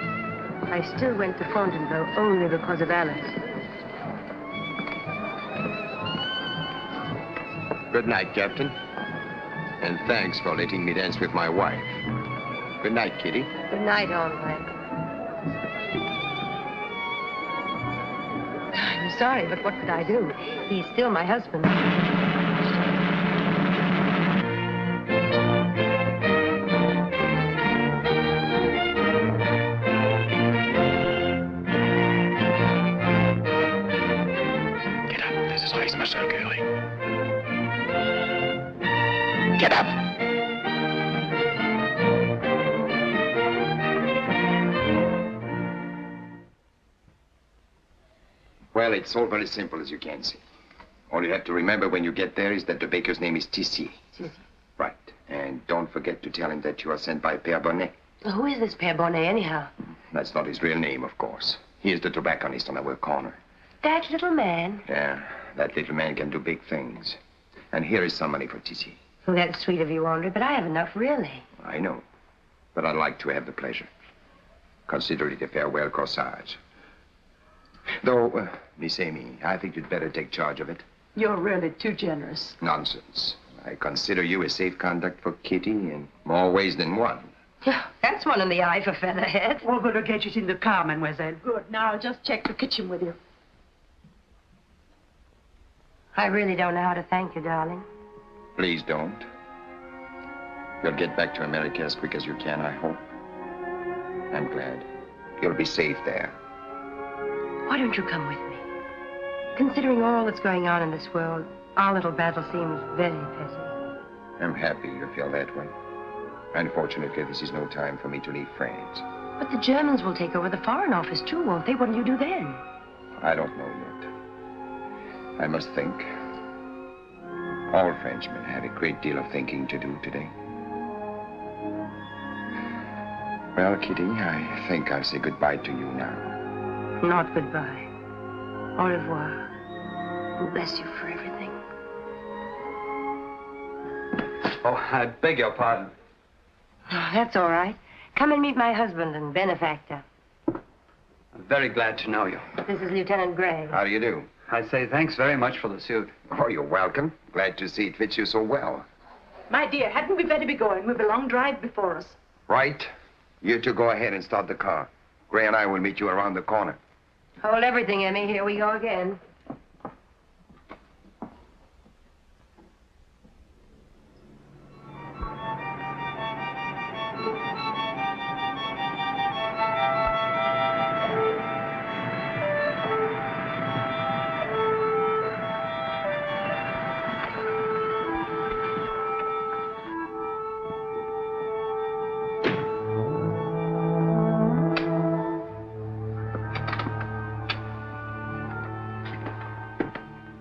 I still went to Fontainebleau only because of Alice. Good night, Captain. And thanks for letting me dance with my wife. Good night, Kitty. Good night, Andre. I'm sorry, but what could I do? He's still my husband. Get up. This is nice, Mr. Curly. Get up! Well, it's all very simple, as you can see. All you have to remember when you get there is that the baker's name is Tissier. Tissier. Right. And don't forget to tell him that you are sent by Père Bonnet. Who is this Père Bonnet, anyhow? That's not his real name, of course. He is the tobacconist on our corner. That little man? Yeah, that little man can do big things. And here is some money for Tissier. Well, that's sweet of you, Andre, but I have enough, really. I know. But I'd like to have the pleasure. Consider it a farewell corsage. Though, Miss Amy, I think you'd better take charge of it. You're really too generous. Nonsense. I consider you a safe conduct for Kitty in more ways than one. That's one in the eye for Featherhead. We're going to get it in the car, mademoiselle. Good. Now I'll just check the kitchen with you. I really don't know how to thank you, darling. Please don't. You'll get back to America as quick as you can, I hope. I'm glad. You'll be safe there. Why don't you come with me? Considering all that's going on in this world, our little battle seems very petty. I'm happy you feel that way. Unfortunately, this is no time for me to leave France. But the Germans will take over the Foreign Office, too, won't they? What'll you do then? I don't know yet. I must think. All Frenchmen have a great deal of thinking to do today. Well, Kitty, I think I'll say goodbye to you now. Not goodbye. Au revoir. And bless you for everything. Oh, I beg your pardon. Oh, that's all right. Come and meet my husband and benefactor. I'm very glad to know you. This is Lieutenant Gray. How do you do? I say thanks very much for the suit. Oh, you're welcome. Glad to see it fits you so well. My dear, hadn't we better be going? We've a long drive before us. Right. You two go ahead and start the car. Gray and I will meet you around the corner. Hold everything, Emmy. Here we go again.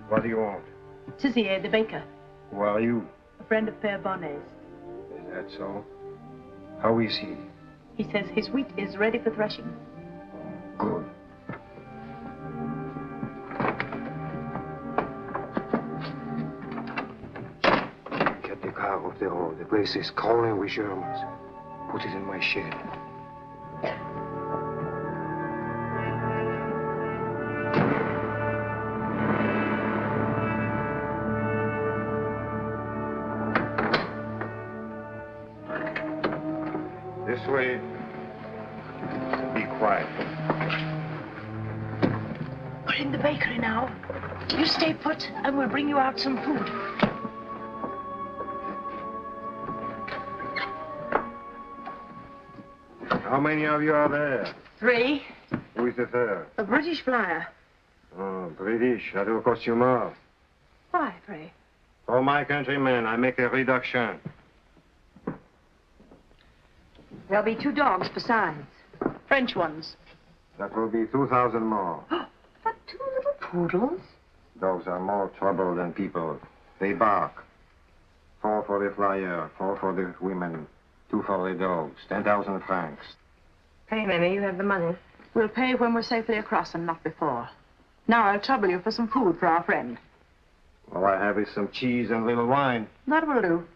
What do you want? Tizier, the baker. Who are you? A friend of Père Bonnet's. Is that so? How is he? He says his wheat is ready for threshing. Good. Get the car off the road. The place is crawling with Germans. Put it in my shed. This way. Be quiet. We're in the bakery now. You stay put, and we'll bring you out some food. How many of you are there? 3. Who is the third? A British flyer. Oh, British. That will cost you more. Why, pray? For my countrymen, I make a reduction. There'll be 2 dogs besides. French ones. That will be 2,000 more. But 2 little poodles? Dogs are more trouble than people. They bark. 4 for the flyer, 4 for the women, 2 for the dogs. 10,000 francs. Hey, Mammy, you have the money. We'll pay when we're safely across and not before. Now I'll trouble you for some food for our friend. All I have is some cheese and a little wine. That will do.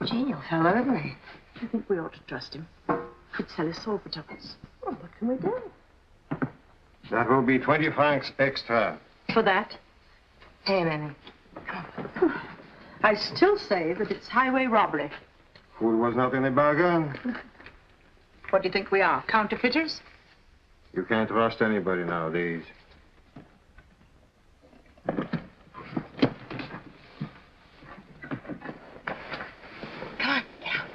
Genial fellow, isn't he? I think we ought to trust him. Could sell his soul for tuppence. Well, what can we do? That will be 20 francs extra. For that, Hey, Mammy. I still say that it's highway robbery. Food was not in the bargain. What do you think we are, counterfeiters? You can't trust anybody nowadays. Come on, get out.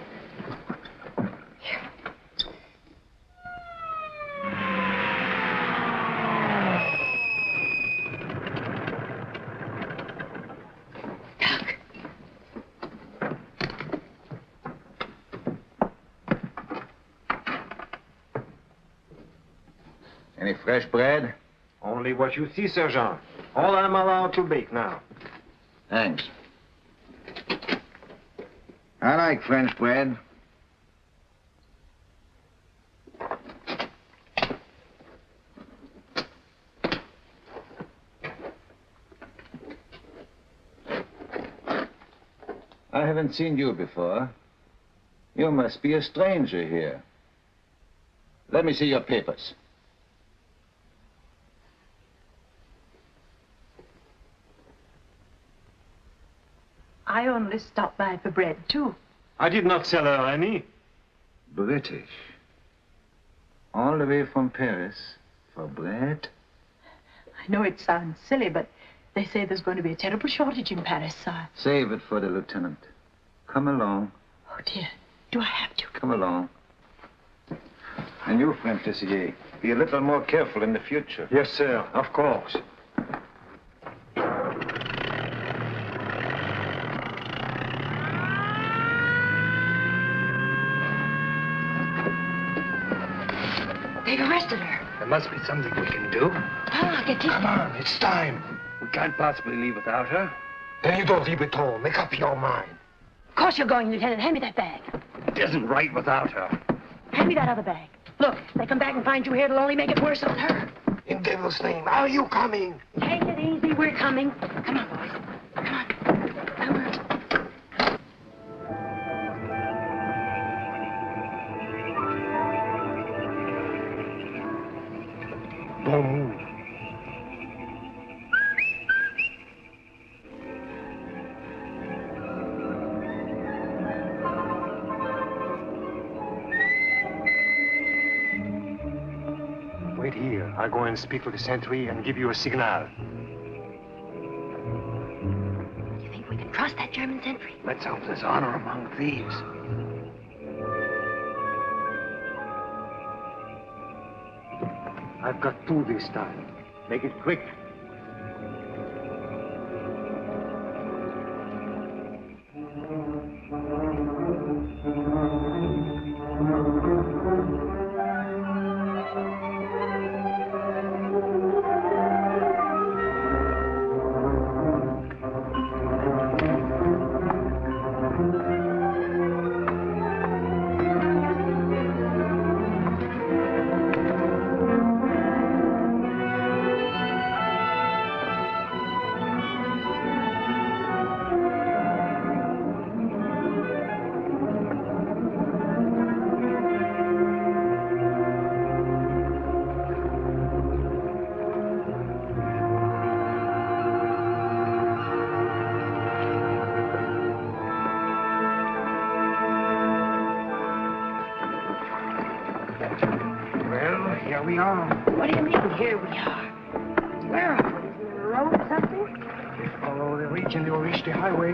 Any fresh bread? Only what you see, Sergeant. All I'm allowed to bake now. Thanks. I like French bread. I haven't seen you before. You must be a stranger here. Let me see your papers. I only stopped by for bread, too. I did not sell her any. British. All the way from Paris for bread? I know it sounds silly, but they say there's going to be a terrible shortage in Paris, sir. Save it for the lieutenant. Come along. Oh, dear. Do I have to? Come along. And you, friend Tessier, be a little more careful in the future. Yes, sir, of course. They've arrested her. There must be something we can do. Ah, get Come on, it's time. We can't possibly leave without her. Then you don't leave at all. Make up your mind. Of course you're going, Lieutenant. Hand me that bag. It isn't right without her. Hand me that other bag. Look, if they come back and find you here, it'll only make it worse on her. In devil's name, are you coming? Take it easy. We're coming. Come on, boys. Come on. Come on. Don't move. Wait here. I'll go and speak to the sentry and give you a signal. You think we can trust that German sentry? Let's hope there's honor among thieves. I've got two this time. Make it quick. Here we are. What do you mean, here we are? Where are we? Is it a road or something? Follow the region, you'll reach the highway.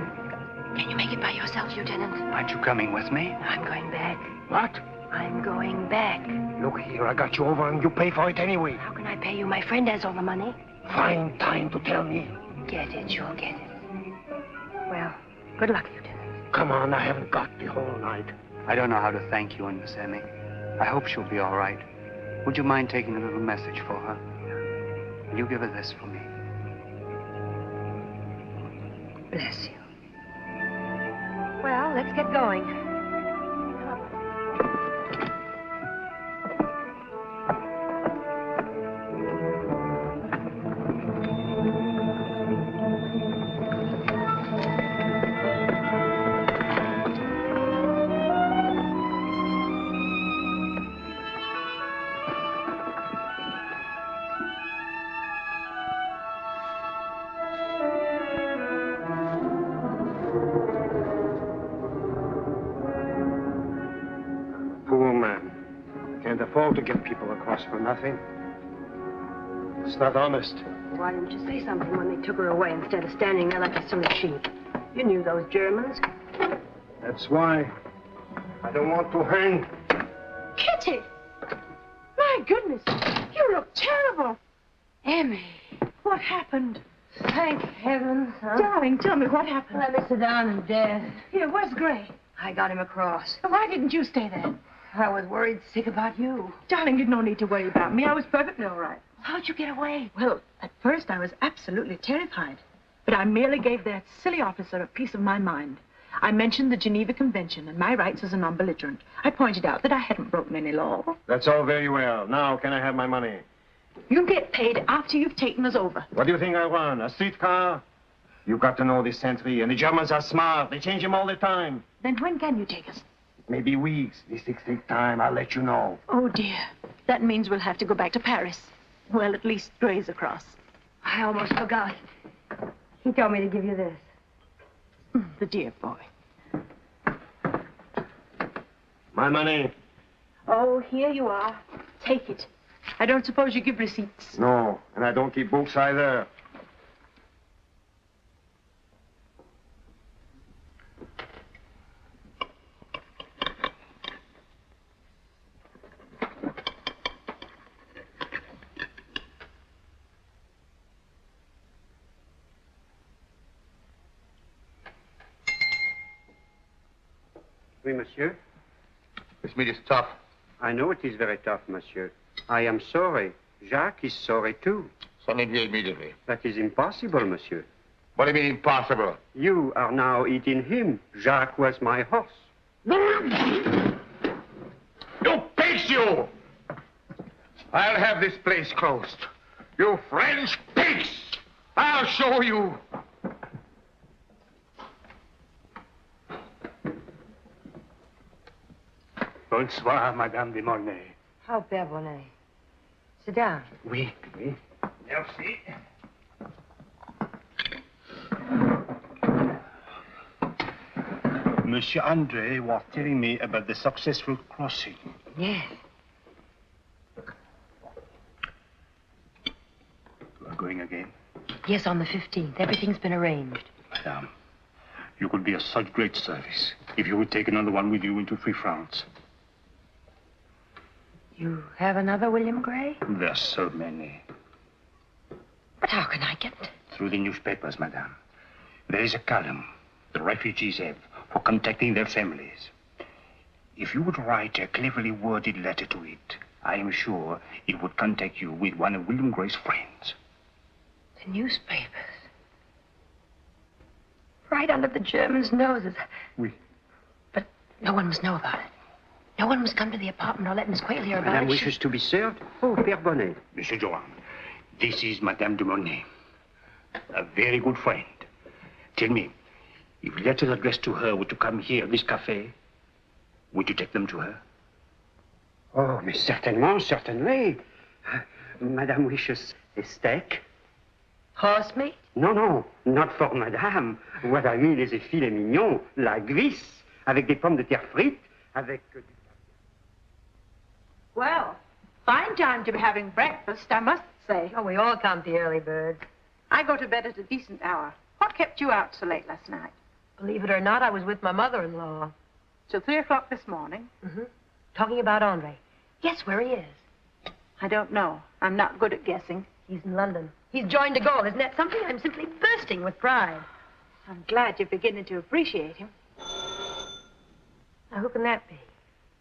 Can you make it by yourself, Lieutenant? Aren't you coming with me? I'm going back. What? I'm going back. Look here, I got you over and you pay for it anyway. How can I pay you? My friend has all the money. Find time to tell me. Get it, you'll get it. Well, good luck, Lieutenant. Come on, I haven't got the whole night. I don't know how to thank you and Miss Emmy. I hope she'll be all right. Would you mind taking a little message for her? Will you give her this for me? Bless you. Well, let's get going. To get people across for nothing. It's not honest. Why didn't you say something when they took her away instead of standing there like a silly sheep? You knew those Germans. That's why I don't want to hang. Kitty! My goodness, you look terrible. Emmy. What happened? Thank heavens, huh? Darling, tell me what happened. Let me sit down in death. Here, where's Gray? I got him across. Why didn't you stay there? I was worried sick about you. Darling, you'd no need to worry about me. I was perfectly all right. How'd you get away? Well, at first I was absolutely terrified. But I merely gave that silly officer a piece of my mind. I mentioned the Geneva Convention and my rights as a non-belligerent. I pointed out that I hadn't broken any law. That's all very well. Now, can I have my money? You get paid after you've taken us over. What do you think I want? A streetcar? You've got to know this sentry, and the Germans are smart. They change him all the time. Then when can you take us? Maybe weeks. These things take time. I'll let you know. Oh, dear. That means we'll have to go back to Paris. Well, at least graze across. I almost forgot. He told me to give you this. The dear boy. My money. Oh, here you are. Take it. I don't suppose you give receipts. No, and I don't keep books either. Oui, monsieur. This meat is tough. I know it is very tough, monsieur. I am sorry. Jacques is sorry, too. Send him here immediately. That is impossible, monsieur. What do you mean impossible? You are now eating him. Jacques was my horse. You pigs, you! I'll have this place closed. You French pigs! I'll show you! Bonsoir, Madame de Mornay. How Père Bonnet. Sit down. Oui, oui. Merci. Monsieur Andre was telling me about the successful crossing. Yes. You are going again? Yes, on the 15th. Everything's been arranged. Madame, you could be of such great service if you would take another one with you into Free France. You have another William Gray? There are so many. But how can I get it? Through the newspapers, Madame. There is a column the refugees have for contacting their families. If you would write a cleverly worded letter to it, I am sure it would contact you with one of William Gray's friends. The newspapers. Right under the Germans' noses. Oui. But no one must know about it. No one must come to the apartment or let Miss Quayle hear about Madame it. wishes to be served. Oh, Père Bonnet. Monsieur Johan, this is Madame de Mornay, a very good friend. Tell me, if letters addressed to her were to come here, this cafe, would you take them to her? Oh, mais certainement, certainly. Madame wishes a steak. Horse meat? No, no, not for Madame. What I mean is a filet mignon, la grisse, avec des pommes de terre frites, avec... Well, fine time to be having breakfast, I must say. Oh, we all count the early birds. I go to bed at a decent hour. What kept you out so late last night? Believe it or not, I was with my mother-in-law. Till 3 o'clock this morning? Mm-hmm. Talking about Andre. Guess where he is. I don't know. I'm not good at guessing. He's in London. He's joined de Gaulle. Isn't that something? I'm simply bursting with pride. I'm glad you're beginning to appreciate him. Now, who can that be?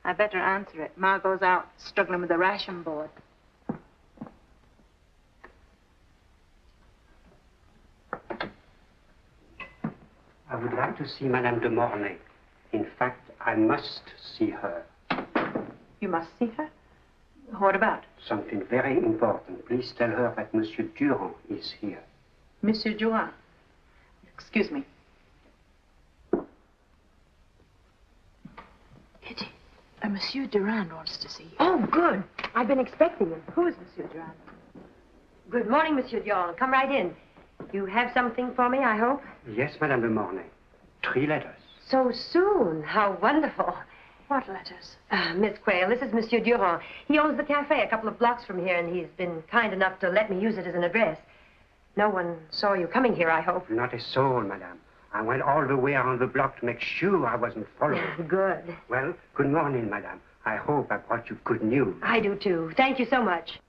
I better answer it. Margot's out struggling with the ration board. I would like to see Madame de Mornay. In fact, I must see her. You must see her? What about? Something very important. Please tell her that Monsieur Durand is here. Monsieur Durand. Excuse me. Kitty, Monsieur Durand wants to see you. Oh, good. I've been expecting him. Who is Monsieur Durand? Good morning, Monsieur Durand. Come right in. You have something for me, I hope? Yes, Madame de Mornay. 3 letters. So soon. How wonderful. What letters? Miss Quayle, this is Monsieur Durand. He owns the cafe a couple of blocks from here, and he's been kind enough to let me use it as an address. No one saw you coming here, I hope. Not a soul, Madame. I went all the way around the block to make sure I wasn't followed. Good. Well, good morning, Madame. I hope I brought you good news. I do, too. Thank you so much.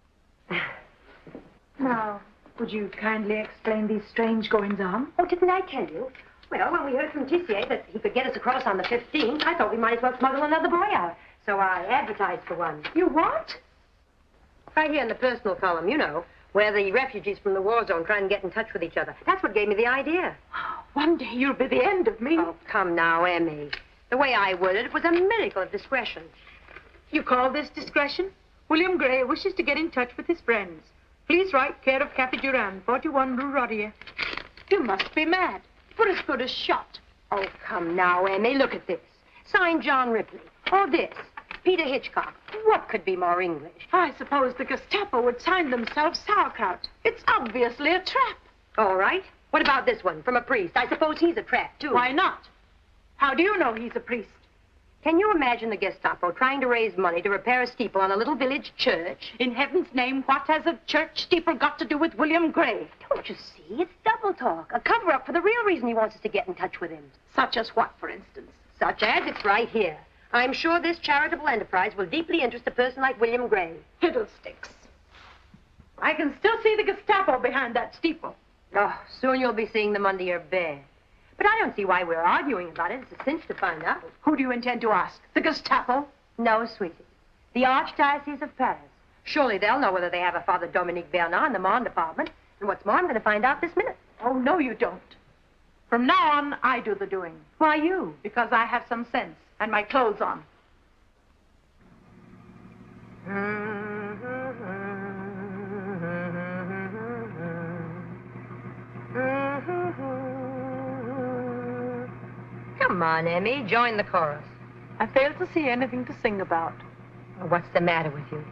Now, would you kindly explain these strange goings-on? Oh, didn't I tell you? Well, when we heard from Tissier that he could get us across on the 15th, I thought we might as well smuggle another boy out. So I advertised for one. You what? Right here in the personal column, you know, where the refugees from the war zone try and get in touch with each other. That's what gave me the idea. One day you'll be the end of me. Oh, come now, Emmy. The way I worded it was a miracle of discretion. You call this discretion? William Gray wishes to get in touch with his friends. Please write care of Cafe Durand, 41 Rue Rodier. You must be mad. We're as good as shot. Oh, come now, Emmy. Look at this. Signed John Ripley. Or this. Peter Hitchcock. What could be more English? I suppose the Gestapo would sign themselves sauerkraut. It's obviously a trap. All right. What about this one from a priest? I suppose he's a trap, too. Why not? How do you know he's a priest? Can you imagine the Gestapo trying to raise money to repair a steeple on a little village church? In heaven's name, what has a church steeple got to do with William Gray? Don't you see? It's double talk. A cover-up for the real reason he wants us to get in touch with him. Such as what, for instance? Such as it's right here. I'm sure this charitable enterprise will deeply interest a person like William Gray. Fiddlesticks. I can still see the Gestapo behind that steeple. Oh, soon you'll be seeing them under your bed. But I don't see why we're arguing about it. It's a cinch to find out. Who do you intend to ask? The Gestapo? No, sweetie. The Archdiocese of Paris. Surely they'll know whether they have a Father Dominique Bernard in the Marne department. And what's more, I'm going to find out this minute. Oh, no, you don't. From now on, I do the doing. Why you? Because I have some sense and my clothes on. Come on, Emmy, join the chorus. I fail to see anything to sing about. What's the matter with you?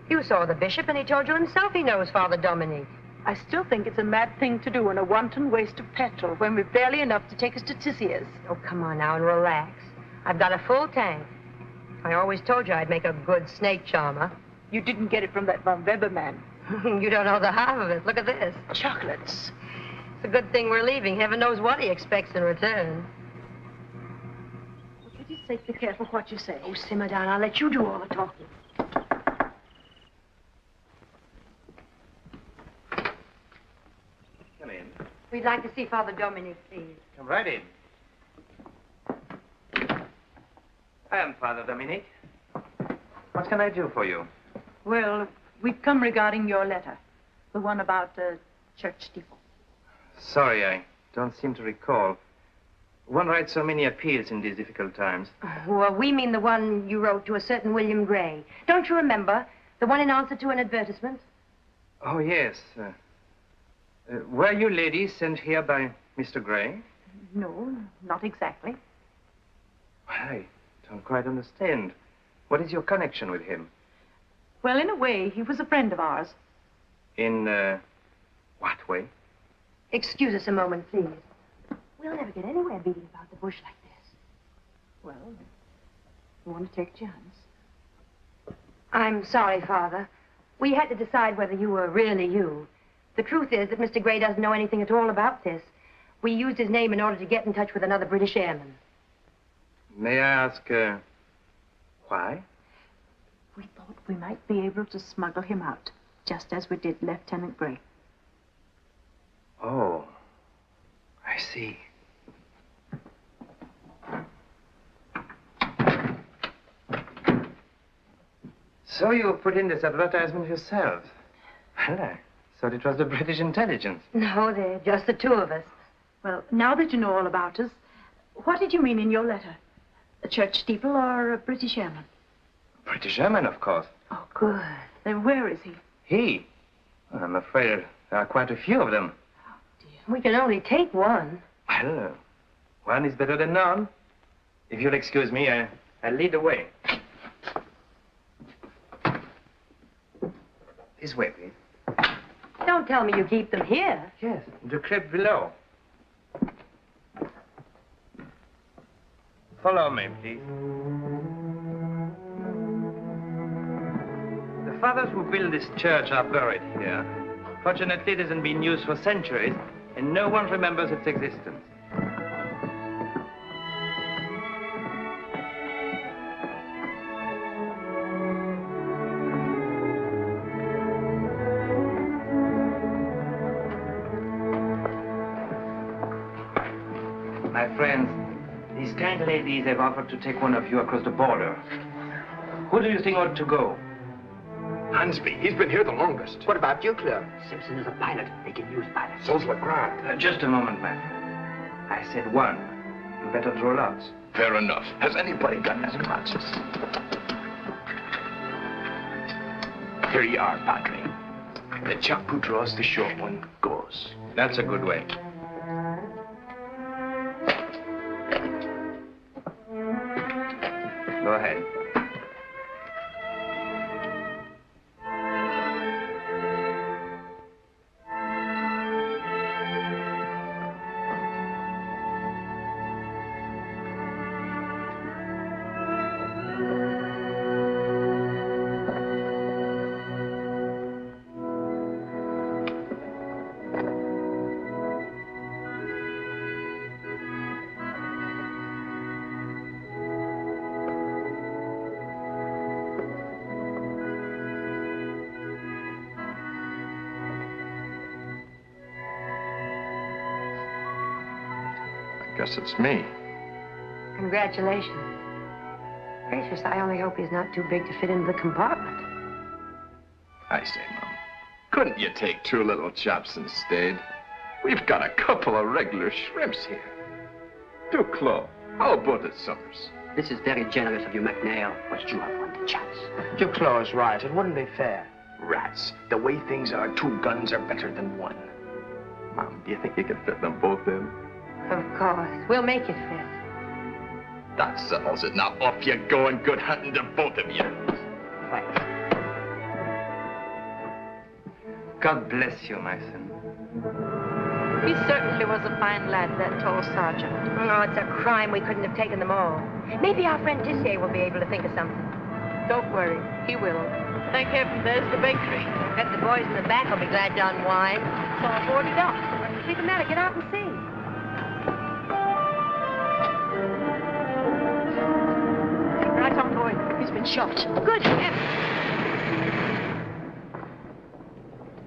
You saw the bishop and he told you himself he knows Father Dominique. I still think it's a mad thing to do and a wanton waste of petrol when we've barely enough to take us to Tissia's. Oh, come on now and relax. I've got a full tank. I always told you I'd make a good snake charmer. You didn't get it from that Von Weber man. You don't know the half of it. Look at this. Chocolates. It's a good thing we're leaving. Heaven knows what he expects in return. For pity's sake, be careful what you say. Oh, simmer down. I'll let you do all the talking. Come in. We'd like to see Father Dominique, please. Come right in. I am Father Dominique. What can I do for you? Well, we've come regarding your letter. The one about the church steeple. Sorry, I don't seem to recall. One writes so many appeals in these difficult times. Well, we mean the one you wrote to a certain William Gray. Don't you remember? The one in answer to an advertisement? Oh, yes. Were you ladies sent here by Mr. Gray? No, not exactly. I don't quite understand. What is your connection with him? Well, in a way, he was a friend of ours. In, what way? Excuse us a moment, please. We'll never get anywhere beating about the bush like this. Well, you want to take a chance? I'm sorry, Father. We had to decide whether you were really you. The truth is that Mr. Gray doesn't know anything at all about this. We used his name in order to get in touch with another British airman. May I ask, why? We thought we might be able to smuggle him out, just as we did Lieutenant Gray. Oh, I see. So you put in this advertisement yourself? Well, I thought it was the British intelligence. No, they're just the two of us. Well, now that you know all about us, what did you mean in your letter? A church steeple or a British airman? British airman, of course. Oh, good. Then where is he? He? Well, I'm afraid there are quite a few of them. We can only take one. Well, one is better than none. If you'll excuse me, I'll lead the way. This way, please. Don't tell me you keep them here. Yes, the crypt below. Follow me, please. The fathers who built this church are buried here. Fortunately, it hasn't been used for centuries, and no one remembers its existence. My friends, these kind ladies have offered to take one of you across the border. Who do you think ought to go? Hansby, he's been here the longest. What about you, Clerk? Simpson is a pilot. They can use pilots. So's Legrand. Just a moment, my friend. I said one. You better draw lots. Fair enough. Has anybody got any boxes? Here you are, Padre. The chap who draws the short one goes. That's a good way. Go ahead. Guess it's me. Congratulations. Gracious, I only hope he's not too big to fit into the compartment. I say, Mom, couldn't you take 2 little chops instead? We've got a couple of regular shrimps here. Duclos, how about it, Summers? This is very generous of you, McNair, but you have 1 chance. Duclos is right. It wouldn't be fair. Rats, the way things are, 2 guns are better than 1. Mom, do you think you can fit them both in? Of course. We'll make it fit. That settles it. Now off you go and good hunting to both of you. Thanks. God bless you, my son. He certainly was a fine lad, that tall sergeant. Oh, it's a crime we couldn't have taken them all. Maybe our friend Tissier will be able to think of something. Don't worry, he will. Thank heaven, there's the bakery. I bet the boys in the back will be glad to unwind. It's all boarded up. What's the matter? Get out and see. Right on, boy. He's been shot. Good heavens.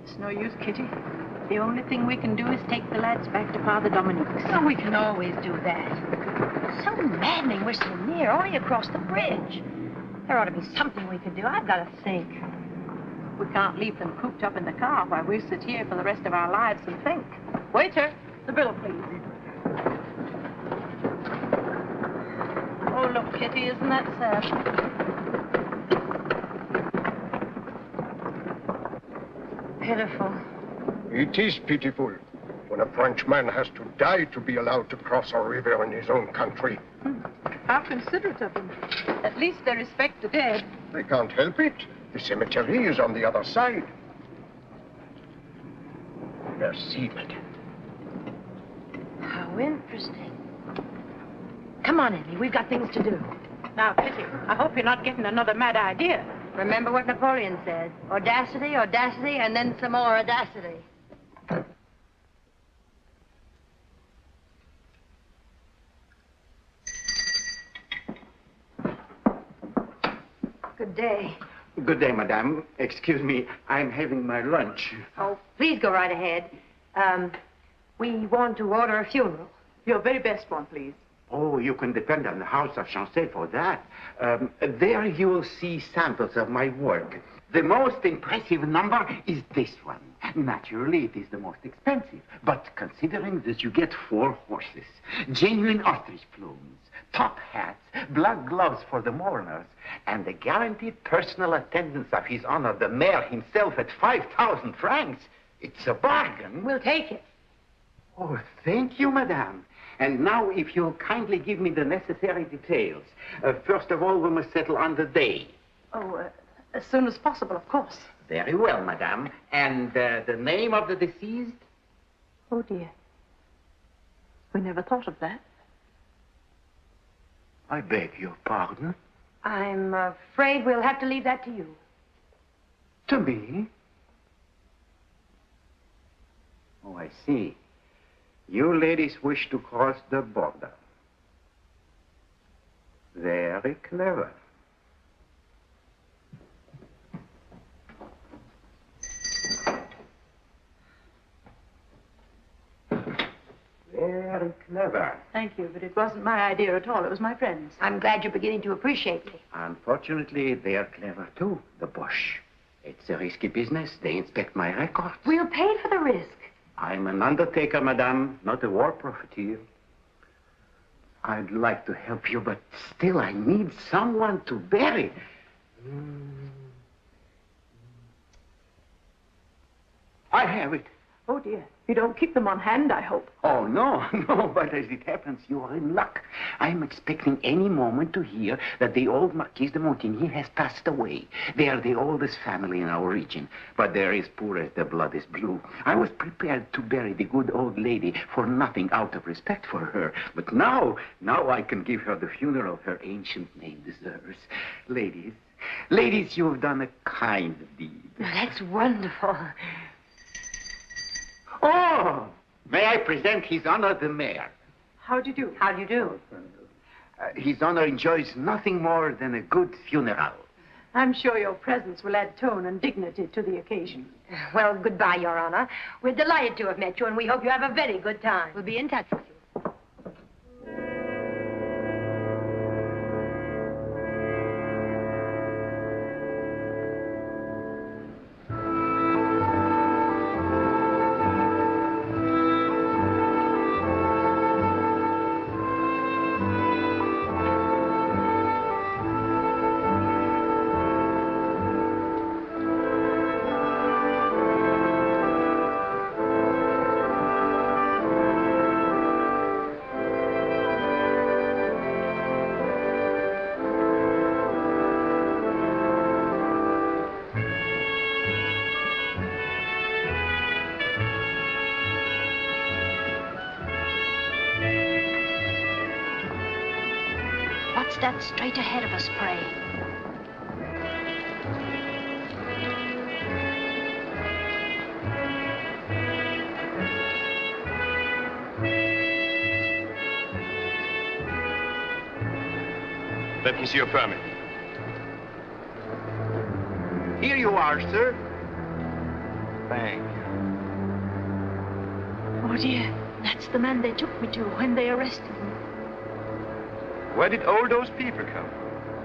It's no use, Kitty. The only thing we can do is take the lads back to Father Dominique's. Oh, we can always do that. So maddening we're so near, only across the bridge. There ought to be something we could do. I've got to think. We can't leave them cooped up in the car while we sit here for the rest of our lives and think. Waiter, the bill, please. Oh, look, Kitty, isn't that sad? Pitiful. It is pitiful when a Frenchman has to die to be allowed to cross a river in his own country. How considerate of them. At least they respect the dead. They can't help it. The cemetery is on the other side. Merci, madame. How interesting. Come on, Emmy. We've got things to do. Now, Kitty, I hope you're not getting another mad idea. Remember what Napoleon said. Audacity, audacity, and then some more audacity. Good day. Good day, madame. Excuse me, I'm having my lunch. Oh, please go right ahead. We want to order a funeral. Your very best one, please. Oh, you can depend on the House of Chancel for that. There you will see samples of my work. The most impressive number is this one. Naturally, it is the most expensive. But considering that you get 4 horses, genuine ostrich plumes, top hats, black gloves for the mourners, and the guaranteed personal attendance of His Honor the Mayor himself at 5,000 francs, it's a bargain. We'll take it. Oh, thank you, madame. And now, if you'll kindly give me the necessary details. First of all, we must settle on the day. Oh, as soon as possible, of course. Very well, madame. And the name of the deceased? Oh, dear. We never thought of that. I beg your pardon? I'm afraid we'll have to leave that to you. To me? Oh, I see. You ladies wish to cross the border. Very clever. Very clever. Thank you, but it wasn't my idea at all. It was my friend's. I'm glad you're beginning to appreciate me. Unfortunately, they are clever too, the Boche. It's a risky business. They inspect my records. We'll pay for the risk. I'm an undertaker, madame, not a war profiteer. I'd like to help you, but still I need someone to bury. I have it. Oh, dear. You don't keep them on hand, I hope. Oh, no, but as it happens, you are in luck. I'm expecting any moment to hear that the old Marquise de Montigny has passed away. They are the oldest family in our region, but they're as poor as their blood is blue. I was prepared to bury the good old lady for nothing out of respect for her, but now I can give her the funeral her ancient name deserves. Ladies, you have done a kind deed. That's wonderful. Oh, may I present His Honor the Mayor? How do you do? How do you do? His Honor enjoys nothing more than a good funeral. I'm sure your presence will add tone and dignity to the occasion. Well, goodbye, Your Honor. We're delighted to have met you, and we hope you have a very good time. We'll be in touch with you. What's that straight ahead of us, pray? Let me see your permit. Here you are, sir. Thank you. Oh, dear. That's the man they took me to when they arrested me. Where did all those people come?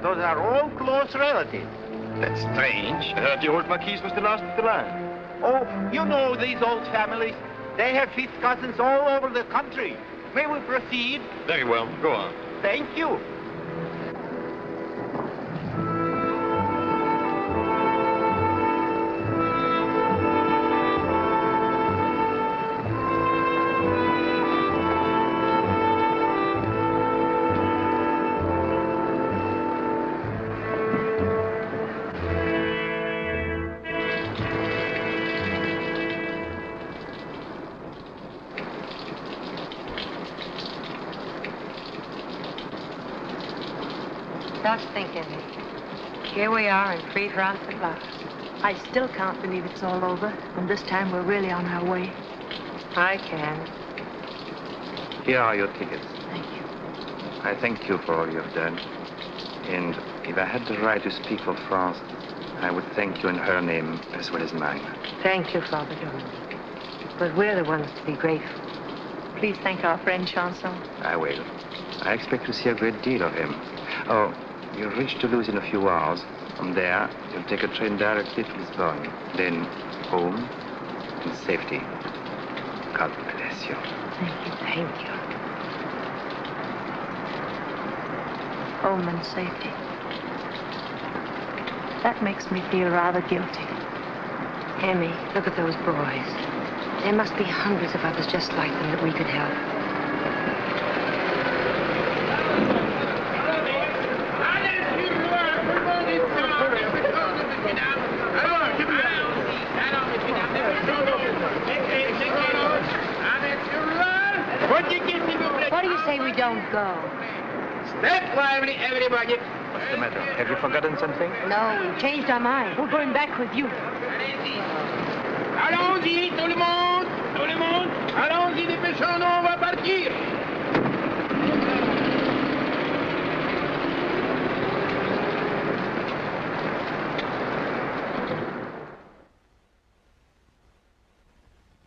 Those are all close relatives. That's strange. I heard the old Marquise was the last of the line. Oh, you know these old families. They have fifth cousins all over the country. May we proceed? Very well. Go on. Thank you. Just thinking, here we are in free France at last. I still can't believe it's all over, and this time we're really on our way. I can. Here are your tickets. Thank you. I thank you for all you have done. And if I had the right to speak for France, I would thank you in her name as well as mine. Thank you, Father Dominique. But we're the ones to be grateful. Please thank our friend Chanson. I will. I expect to see a great deal of him. Oh, you'll reach Toulouse in a few hours. From there, you'll take a train directly to Lisbon. Then home in safety. God bless you. Thank you, thank you. Home and safety. That makes me feel rather guilty. Emmy, look at those boys. There must be hundreds of others just like them that we could help. What do you say we don't go? Step lively, everybody. What's the matter? Have you forgotten something? No, we changed our mind. We're going back with you. Allons-y, tout le monde! Tout le monde! Allons-y, dépêchons-nous, on va partir!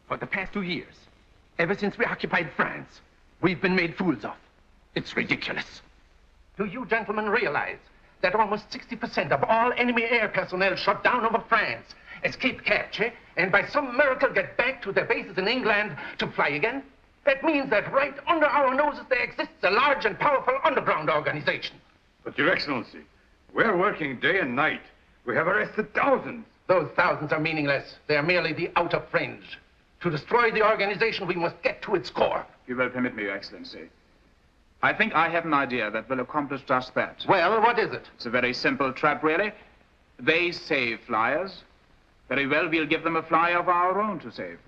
For the past 2 years, ever since we occupied France, we've been made fools of. It's ridiculous. Do you gentlemen realize that almost 60% of all enemy air personnel shot down over France escape capture and by some miracle get back to their bases in England to fly again? That means that right under our noses there exists a large and powerful underground organization. But, Your Excellency, we're working day and night. We have arrested thousands. Those thousands are meaningless. They are merely the outer fringe. To destroy the organization, we must get to its core. You will permit me, Your Excellency. I think I have an idea that will accomplish just that. Well, what is it? It's a very simple trap, really. They save flyers. Very well, we'll give them a flyer of our own to save.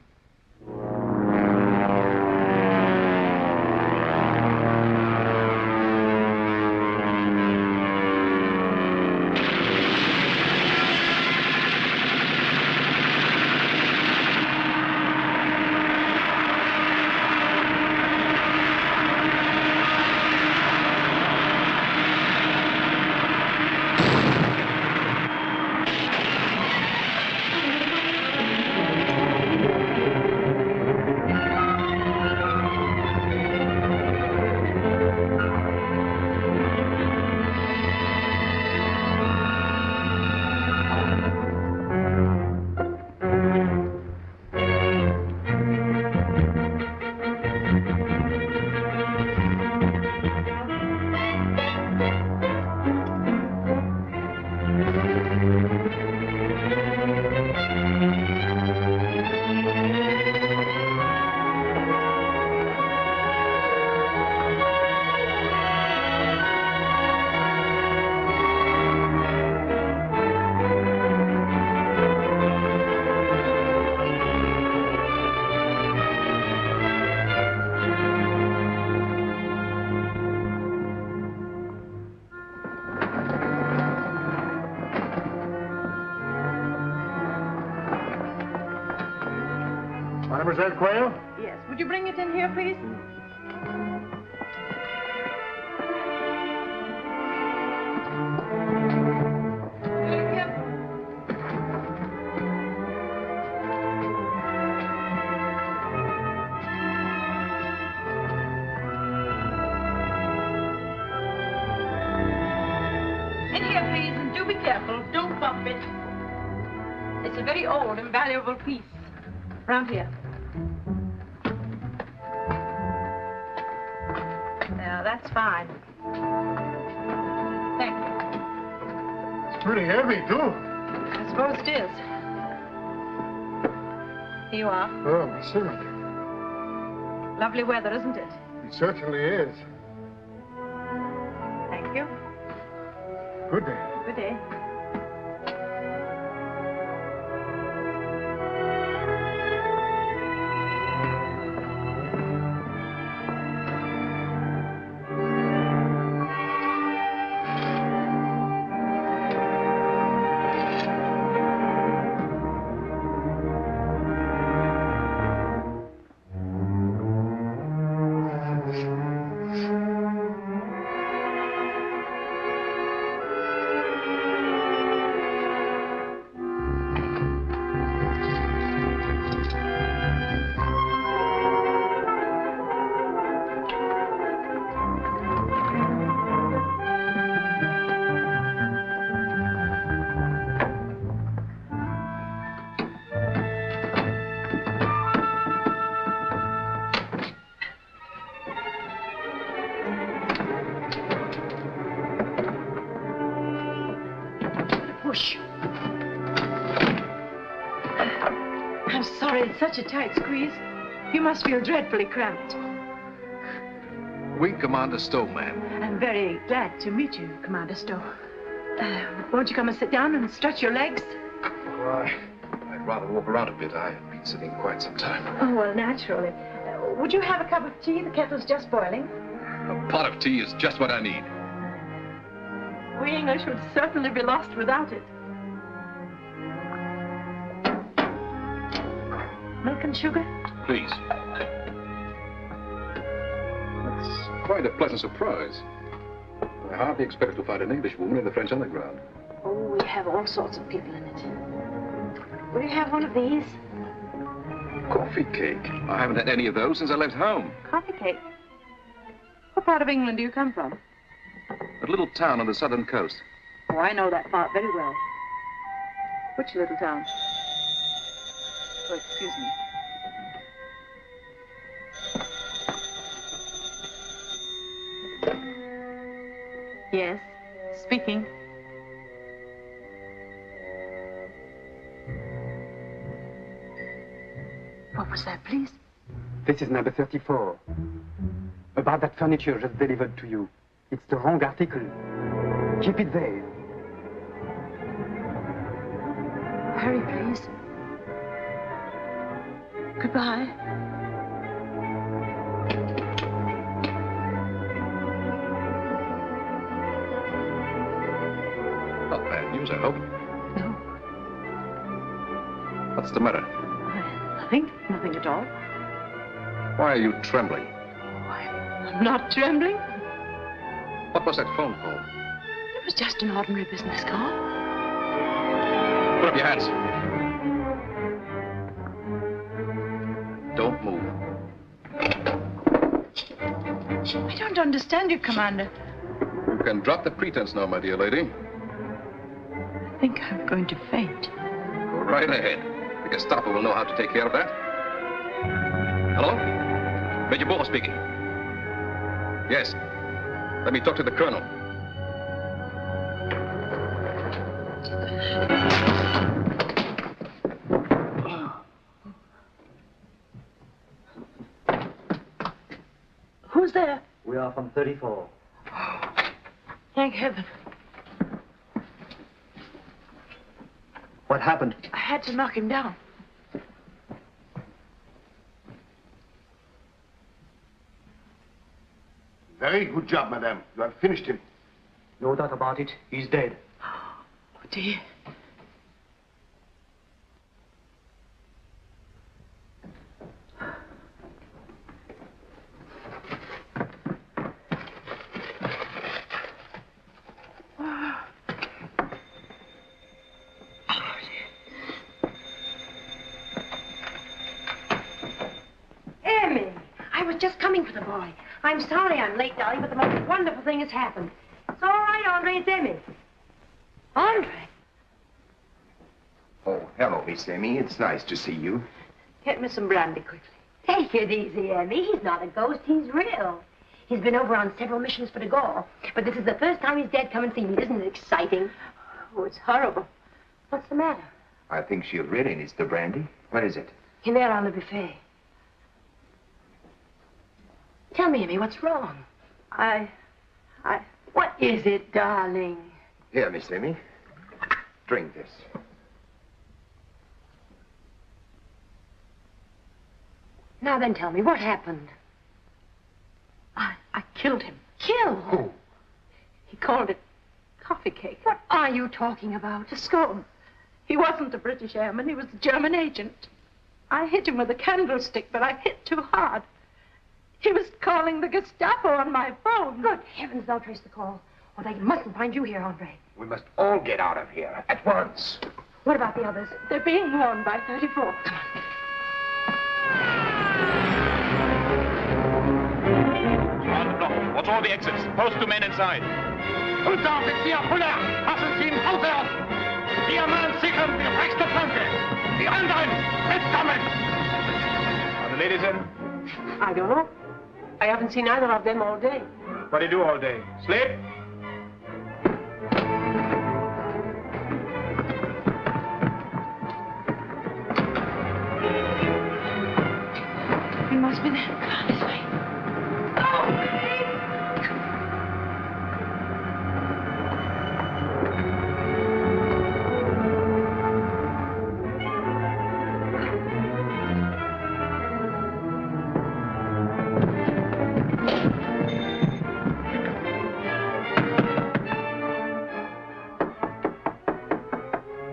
Mademoiselle Quayle? Yes. Would you bring it in here, please? In here, please, and do be careful. Don't bump it. It's a very old and valuable piece. Round here. Now, that's fine. Thank you. It's pretty heavy, too. I suppose it is. Here you are. Oh, merci. Lovely weather, isn't it? It certainly is. Thank you. Good day. Good day. Push. I'm sorry, it's such a tight squeeze. You must feel dreadfully cramped. We, Commander Stowe, ma'am. I'm very glad to meet you, Commander Stowe. Won't you come and sit down and stretch your legs? Why, I'd rather walk around a bit. I've been sitting quite some time. Oh, well, naturally. Would you have a cup of tea? The kettle's just boiling. A pot of tea is just what I need. We English would certainly be lost without it. Milk and sugar? Please. That's quite a pleasant surprise. I hardly expected to find an Englishwoman in the French underground. Oh, we have all sorts of people in it. Will you have one of these? Coffee cake. I haven't had any of those since I left home. Coffee cake? What part of England do you come from? A little town on the southern coast. Oh, I know that part very well. Which little town? Oh, excuse me. Yes, speaking. What was that, please? This is number 34. About that furniture just delivered to you. It's the wrong article. Keep it there. Hurry, please. Goodbye. Not bad news, I hope. No. What's the matter? Nothing at all. Why are you trembling? I'm not trembling. What was that phone call? It was just an ordinary business call. Put up your hands. Don't move. I don't understand you, Commander. You can drop the pretense now, my dear lady. I think I'm going to faint. Go right ahead. The Gestapo will know how to take care of that. Hello? Major Ball speaking. Yes. Let me talk to the colonel. Who's there? We are from 34. Thank heaven. What happened? I had to knock him down. Very good job, madame. You have finished him. No doubt about it. He's dead. Oh, dear. just coming for the boy. I'm sorry I'm late, darling, but the most wonderful thing has happened. It's all right, Andre. It's Emmy. Andre? Oh, hello, Miss Emmy. It's nice to see you. Get me some brandy quickly. Take it easy, Emmy. He's not a ghost. He's real. He's been over on several missions for the Gaul, but this is the first time he's dead come and see me. Isn't it exciting? Oh, it's horrible. What's the matter? I think she really needs the brandy. What is it? In there on the buffet. Tell me, Emmy, what's wrong? What is it, darling? Here, Miss Emmy. Drink this. Now then, tell me, what happened? I killed him. Killed? Who? He called it coffee cake. What are you talking about? A scone. He wasn't a British airman. He was a German agent. I hit him with a candlestick, but I hit too hard. He was calling the Gestapo on my phone. Good heavens, they'll trace the call. Or they mustn't find you here, Andre. We must all get out of here at once. What about the others? They're being warned by 34. Come on. Watch all the exits. Post 2 men inside. Unteroffizier Fuller, passen Sie im Haus auf! Wir Mann sichern die rechte Flanke! Die anderen mitkommen! Are the ladies in? I don't know. I haven't seen either of them all day. What do you do all day? Sleep? He must be there. Come on, this way.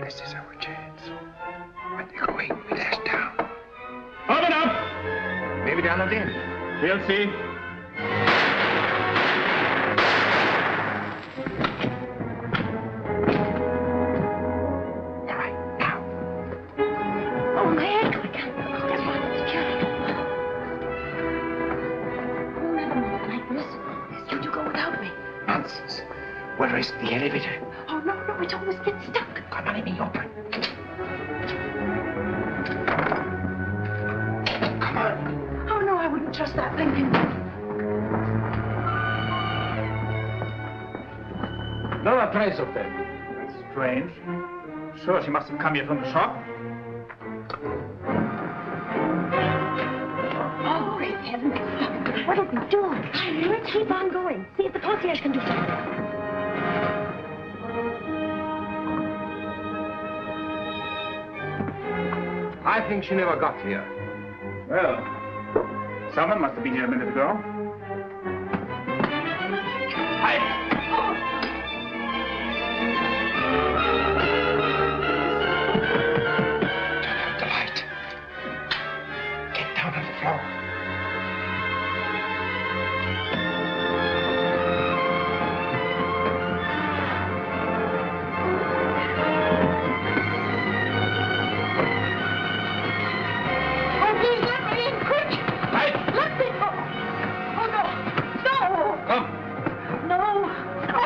This is our chance. But they're going with us down. Open up! Maybe they're not in. We'll see. All right, now. Oh, my ankle. I can't. That's why it's killing. Oh, never mind like this. You do go without me. Nonsense. Where is the elevator? Oh, no, it's almost getting stuck. Come on, let me open. Come on. Oh, no, I wouldn't trust that Lincoln. No trace of them. That's strange. Sure, she must have come here from the shop. Oh, great heavens. What did we do? Let's keep on going. See if the concierge can do something. I think she never got here. Well, someone must have been here a minute ago. Turn out the light. Get down on the floor. Oh, please let me in, quick! Right. Let me go! Oh, no! No! Come. No! No!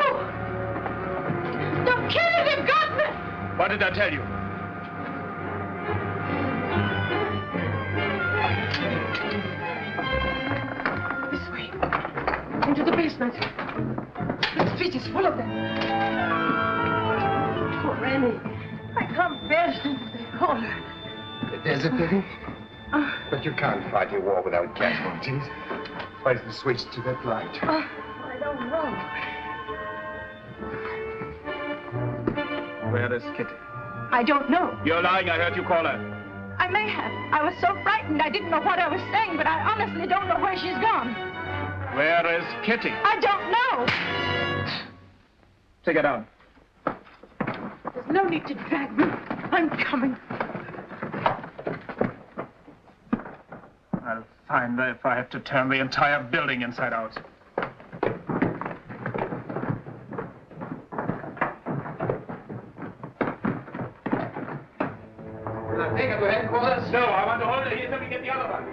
Don't kill me! They've got me! What did I tell you? This way. Into the basement. The street is full of them. Poor Annie. I can't bear to think that they call her. There's a pity. But you can't fight a war without casualties. Where's the switch to that light? I don't know. Where is Kitty? I don't know. You're lying. I heard you call her. I may have. I was so frightened I didn't know what I was saying, but I honestly don't know where she's gone. Where is Kitty? I don't know. Take her down. There's no need to drag me. I'm coming. I'll find her if I have to turn the entire building inside out. Will I take her to headquarters? No, I want to hold her here till we get the other one.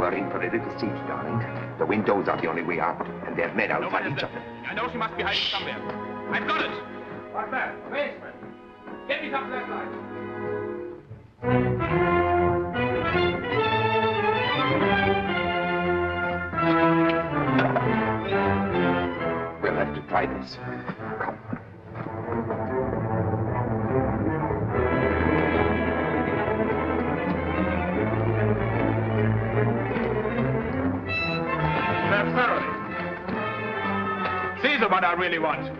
are in for a little siege, darling. The windows are the only way out, and they're made outside each other. I know she must be hiding somewhere. I've got it. What's that? Basement. Get me some flashlight. We'll have to try this. Come. That's thoroughly. These are what I really want.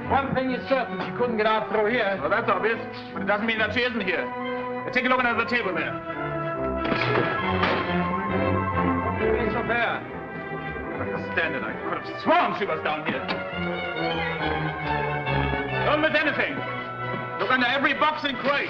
One thing is certain, she couldn't get out through here. Well, that's obvious, but it doesn't mean that she isn't here. Take a look under the table there. It's up there. I couldn't stand it. I could have sworn she was down here. Don't miss anything. Look under every box and crate.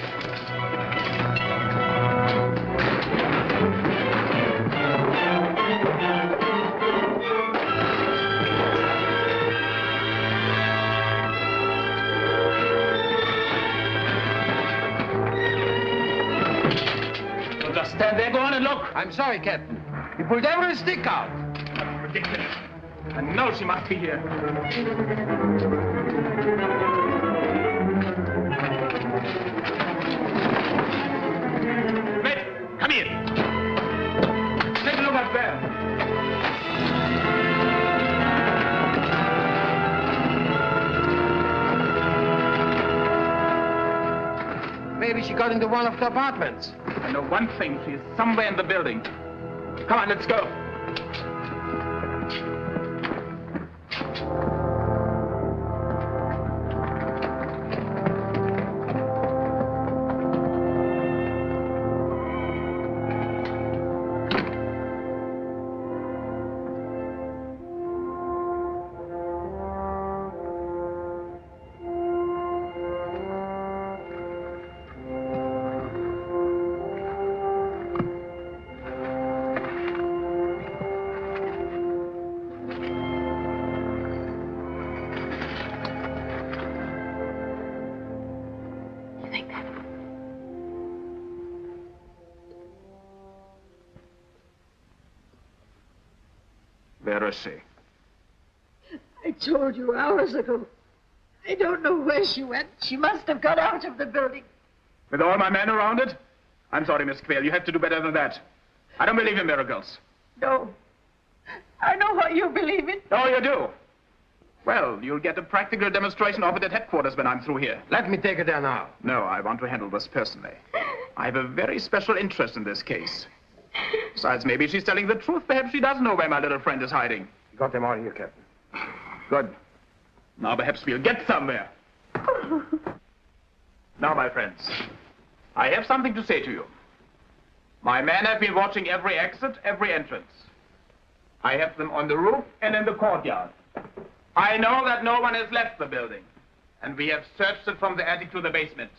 Stand there, go on and look. I'm sorry, Captain. You pulled every stick out. That's ridiculous. I know she must be here. Smith, come here. Take a look up there. Maybe she got into one of the apartments. I know one thing. She is somewhere in the building. Come on, let's go. Where is she? I told you hours ago. I don't know where she went. She must have got out of the building. With all my men around it? I'm sorry, Miss Quayle. You have to do better than that. I don't believe in miracles. No. I know what you believe in. Oh, you do? Well, you'll get a practical demonstration of it at headquarters when I'm through here. Let me take her there now. No, I want to handle this personally. I have a very special interest in this case. Besides, maybe she's telling the truth. Perhaps she does know where my little friend is hiding. You got them all here, Captain. Good. Now perhaps we'll get somewhere. Now, my friends, I have something to say to you. My men have been watching every exit, every entrance. I have them on the roof and in the courtyard. I know that no one has left the building, and we have searched it from the attic to the basement.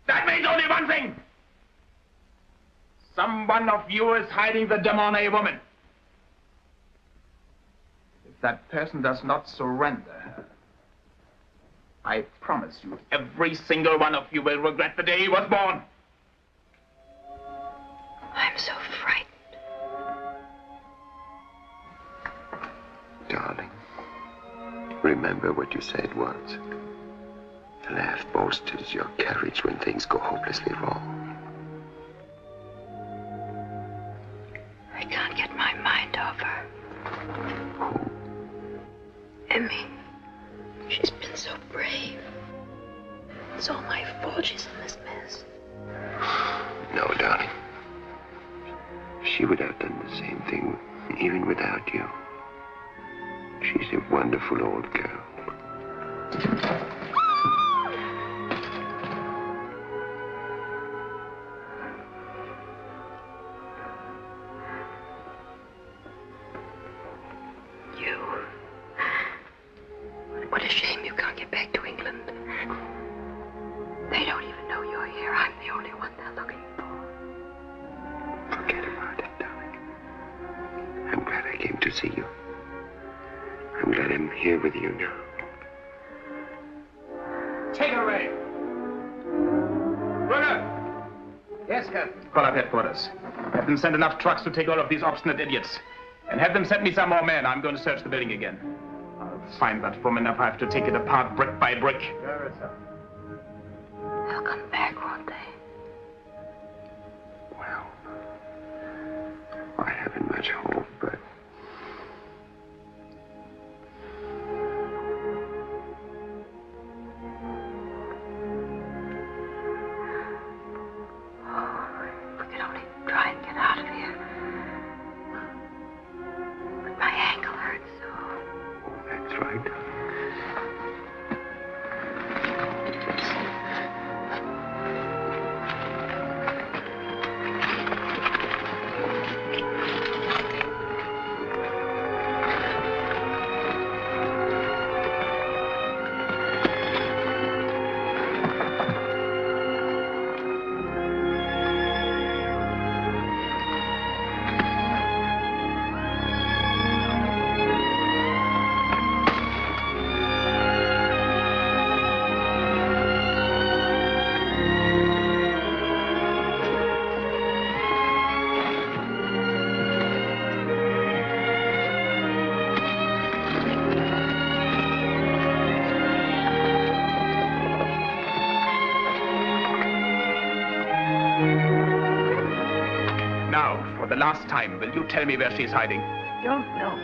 That means only one thing. Someone of you is hiding the Demonay woman. If that person does not surrender her, I promise you, every single one of you will regret the day he was born. I'm so frightened. Darling, remember what you said once. A laugh bolsters your courage when things go hopelessly wrong. I can't get my mind off her. Who? Emmy. She's been so brave. It's all my fault she's in this mess. No, darling. She would have done the same thing even without you. She's a wonderful old girl. What a shame you can't get back to England. They don't even know you're here. I'm the only one they're looking for. Forget about it, darling. see you. I'm glad I'm here with you now. Take it away. Brother! Yes, Captain. Call up headquarters. Have them send enough trucks to take all of these obstinate idiots. And have them send me some more men. I'm going to search the building again. I'll find that woman if I have to take it apart brick by brick. They'll come back, won't they? Well, I haven't much hope, but... We could only try and get out of here. But my ankle hurts so. Oh, that's right. Now, for the last time, will you tell me where she's hiding? Don't know.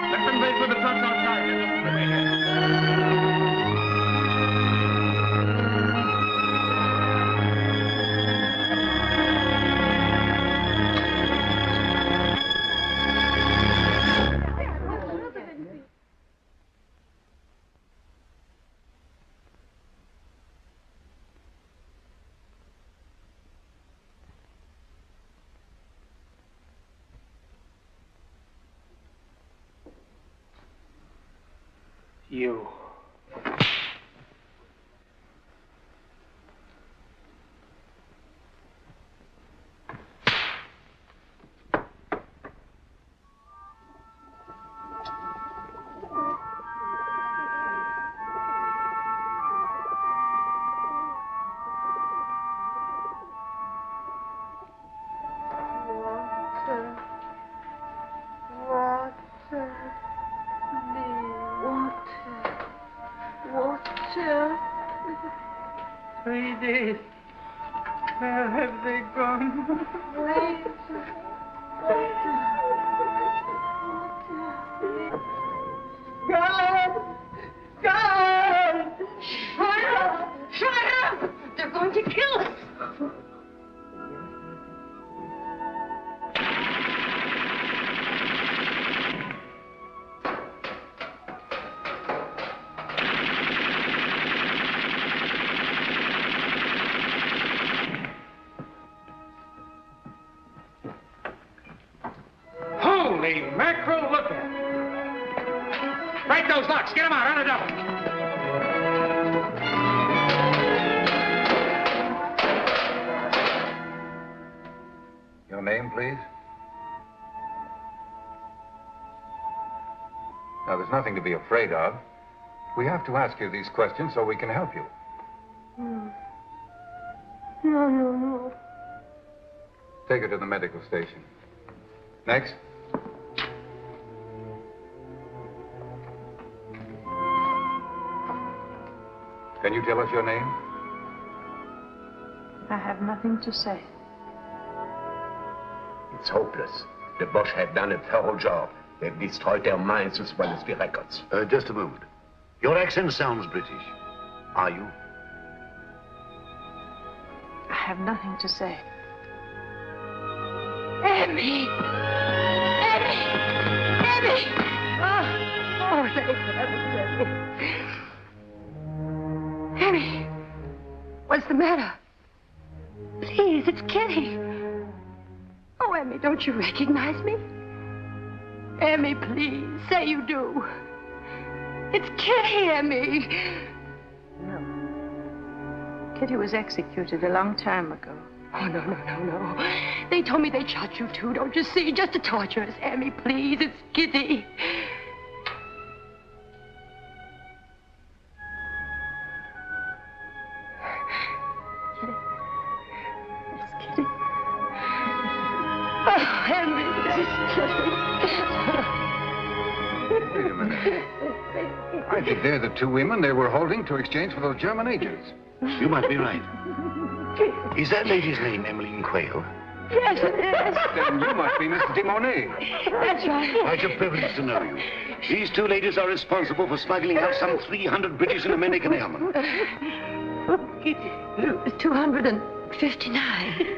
Let them wait for the trucks outside. They're just on the way here. You. Water. 3 days. Where have they gone? God! God! Shut up! Shut up! They're going to kill us! Holy mackerel, look at it. Break those locks. Get them out on a double. Your name, please? Now, there's nothing to be afraid of. We have to ask you these questions so we can help you. No. Take her to the medical station. Next. Can you tell us your name? I have nothing to say. It's hopeless. The Boche have done a thorough job. They've destroyed their minds as well as the records. Just a moment. Your accent sounds British. Are you? I have nothing to say. Emmy! Emmy! Emmy! Oh, thank heavens, Emmy. Emmy, what's the matter? Please, it's Kitty. Oh, Emmy, don't you recognize me? Emmy, please, say you do. It's Kitty, Emmy. No. Kitty was executed a long time ago. Oh, no. They told me they'd shot you too, don't you see? Just to torture us. Emmy, please, it's Kitty. Kitty. It's Kitty. Oh, Emmy, it's Kitty. Wait a minute. I think they're the two women they were holding to exchange for those German agents. You might be right. Is that lady's name Emmeline Quayle? Yes, it is. Then you must be Mrs. de Monet. That's right. Quite a privilege to know you. These two ladies are responsible for smuggling out some 300 British and American airmen. It was 259.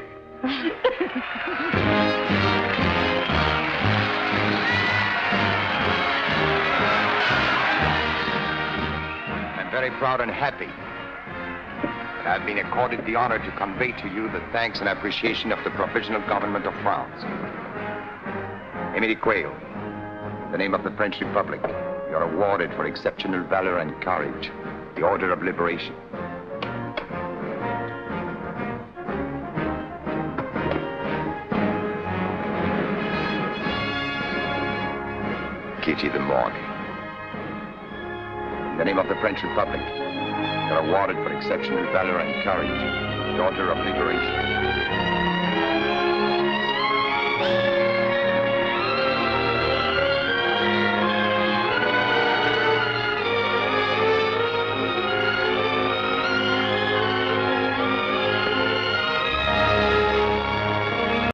I'm very proud and happy that I've been accorded the honor to convey to you the thanks and appreciation of the provisional government of France. Émilie Quayle, in the name of the French Republic, you are awarded for exceptional valor and courage the Order of Liberation. Kitty the Morning. In the name of the French Republic, you're awarded for exceptional valor and courage the Order of Liberation.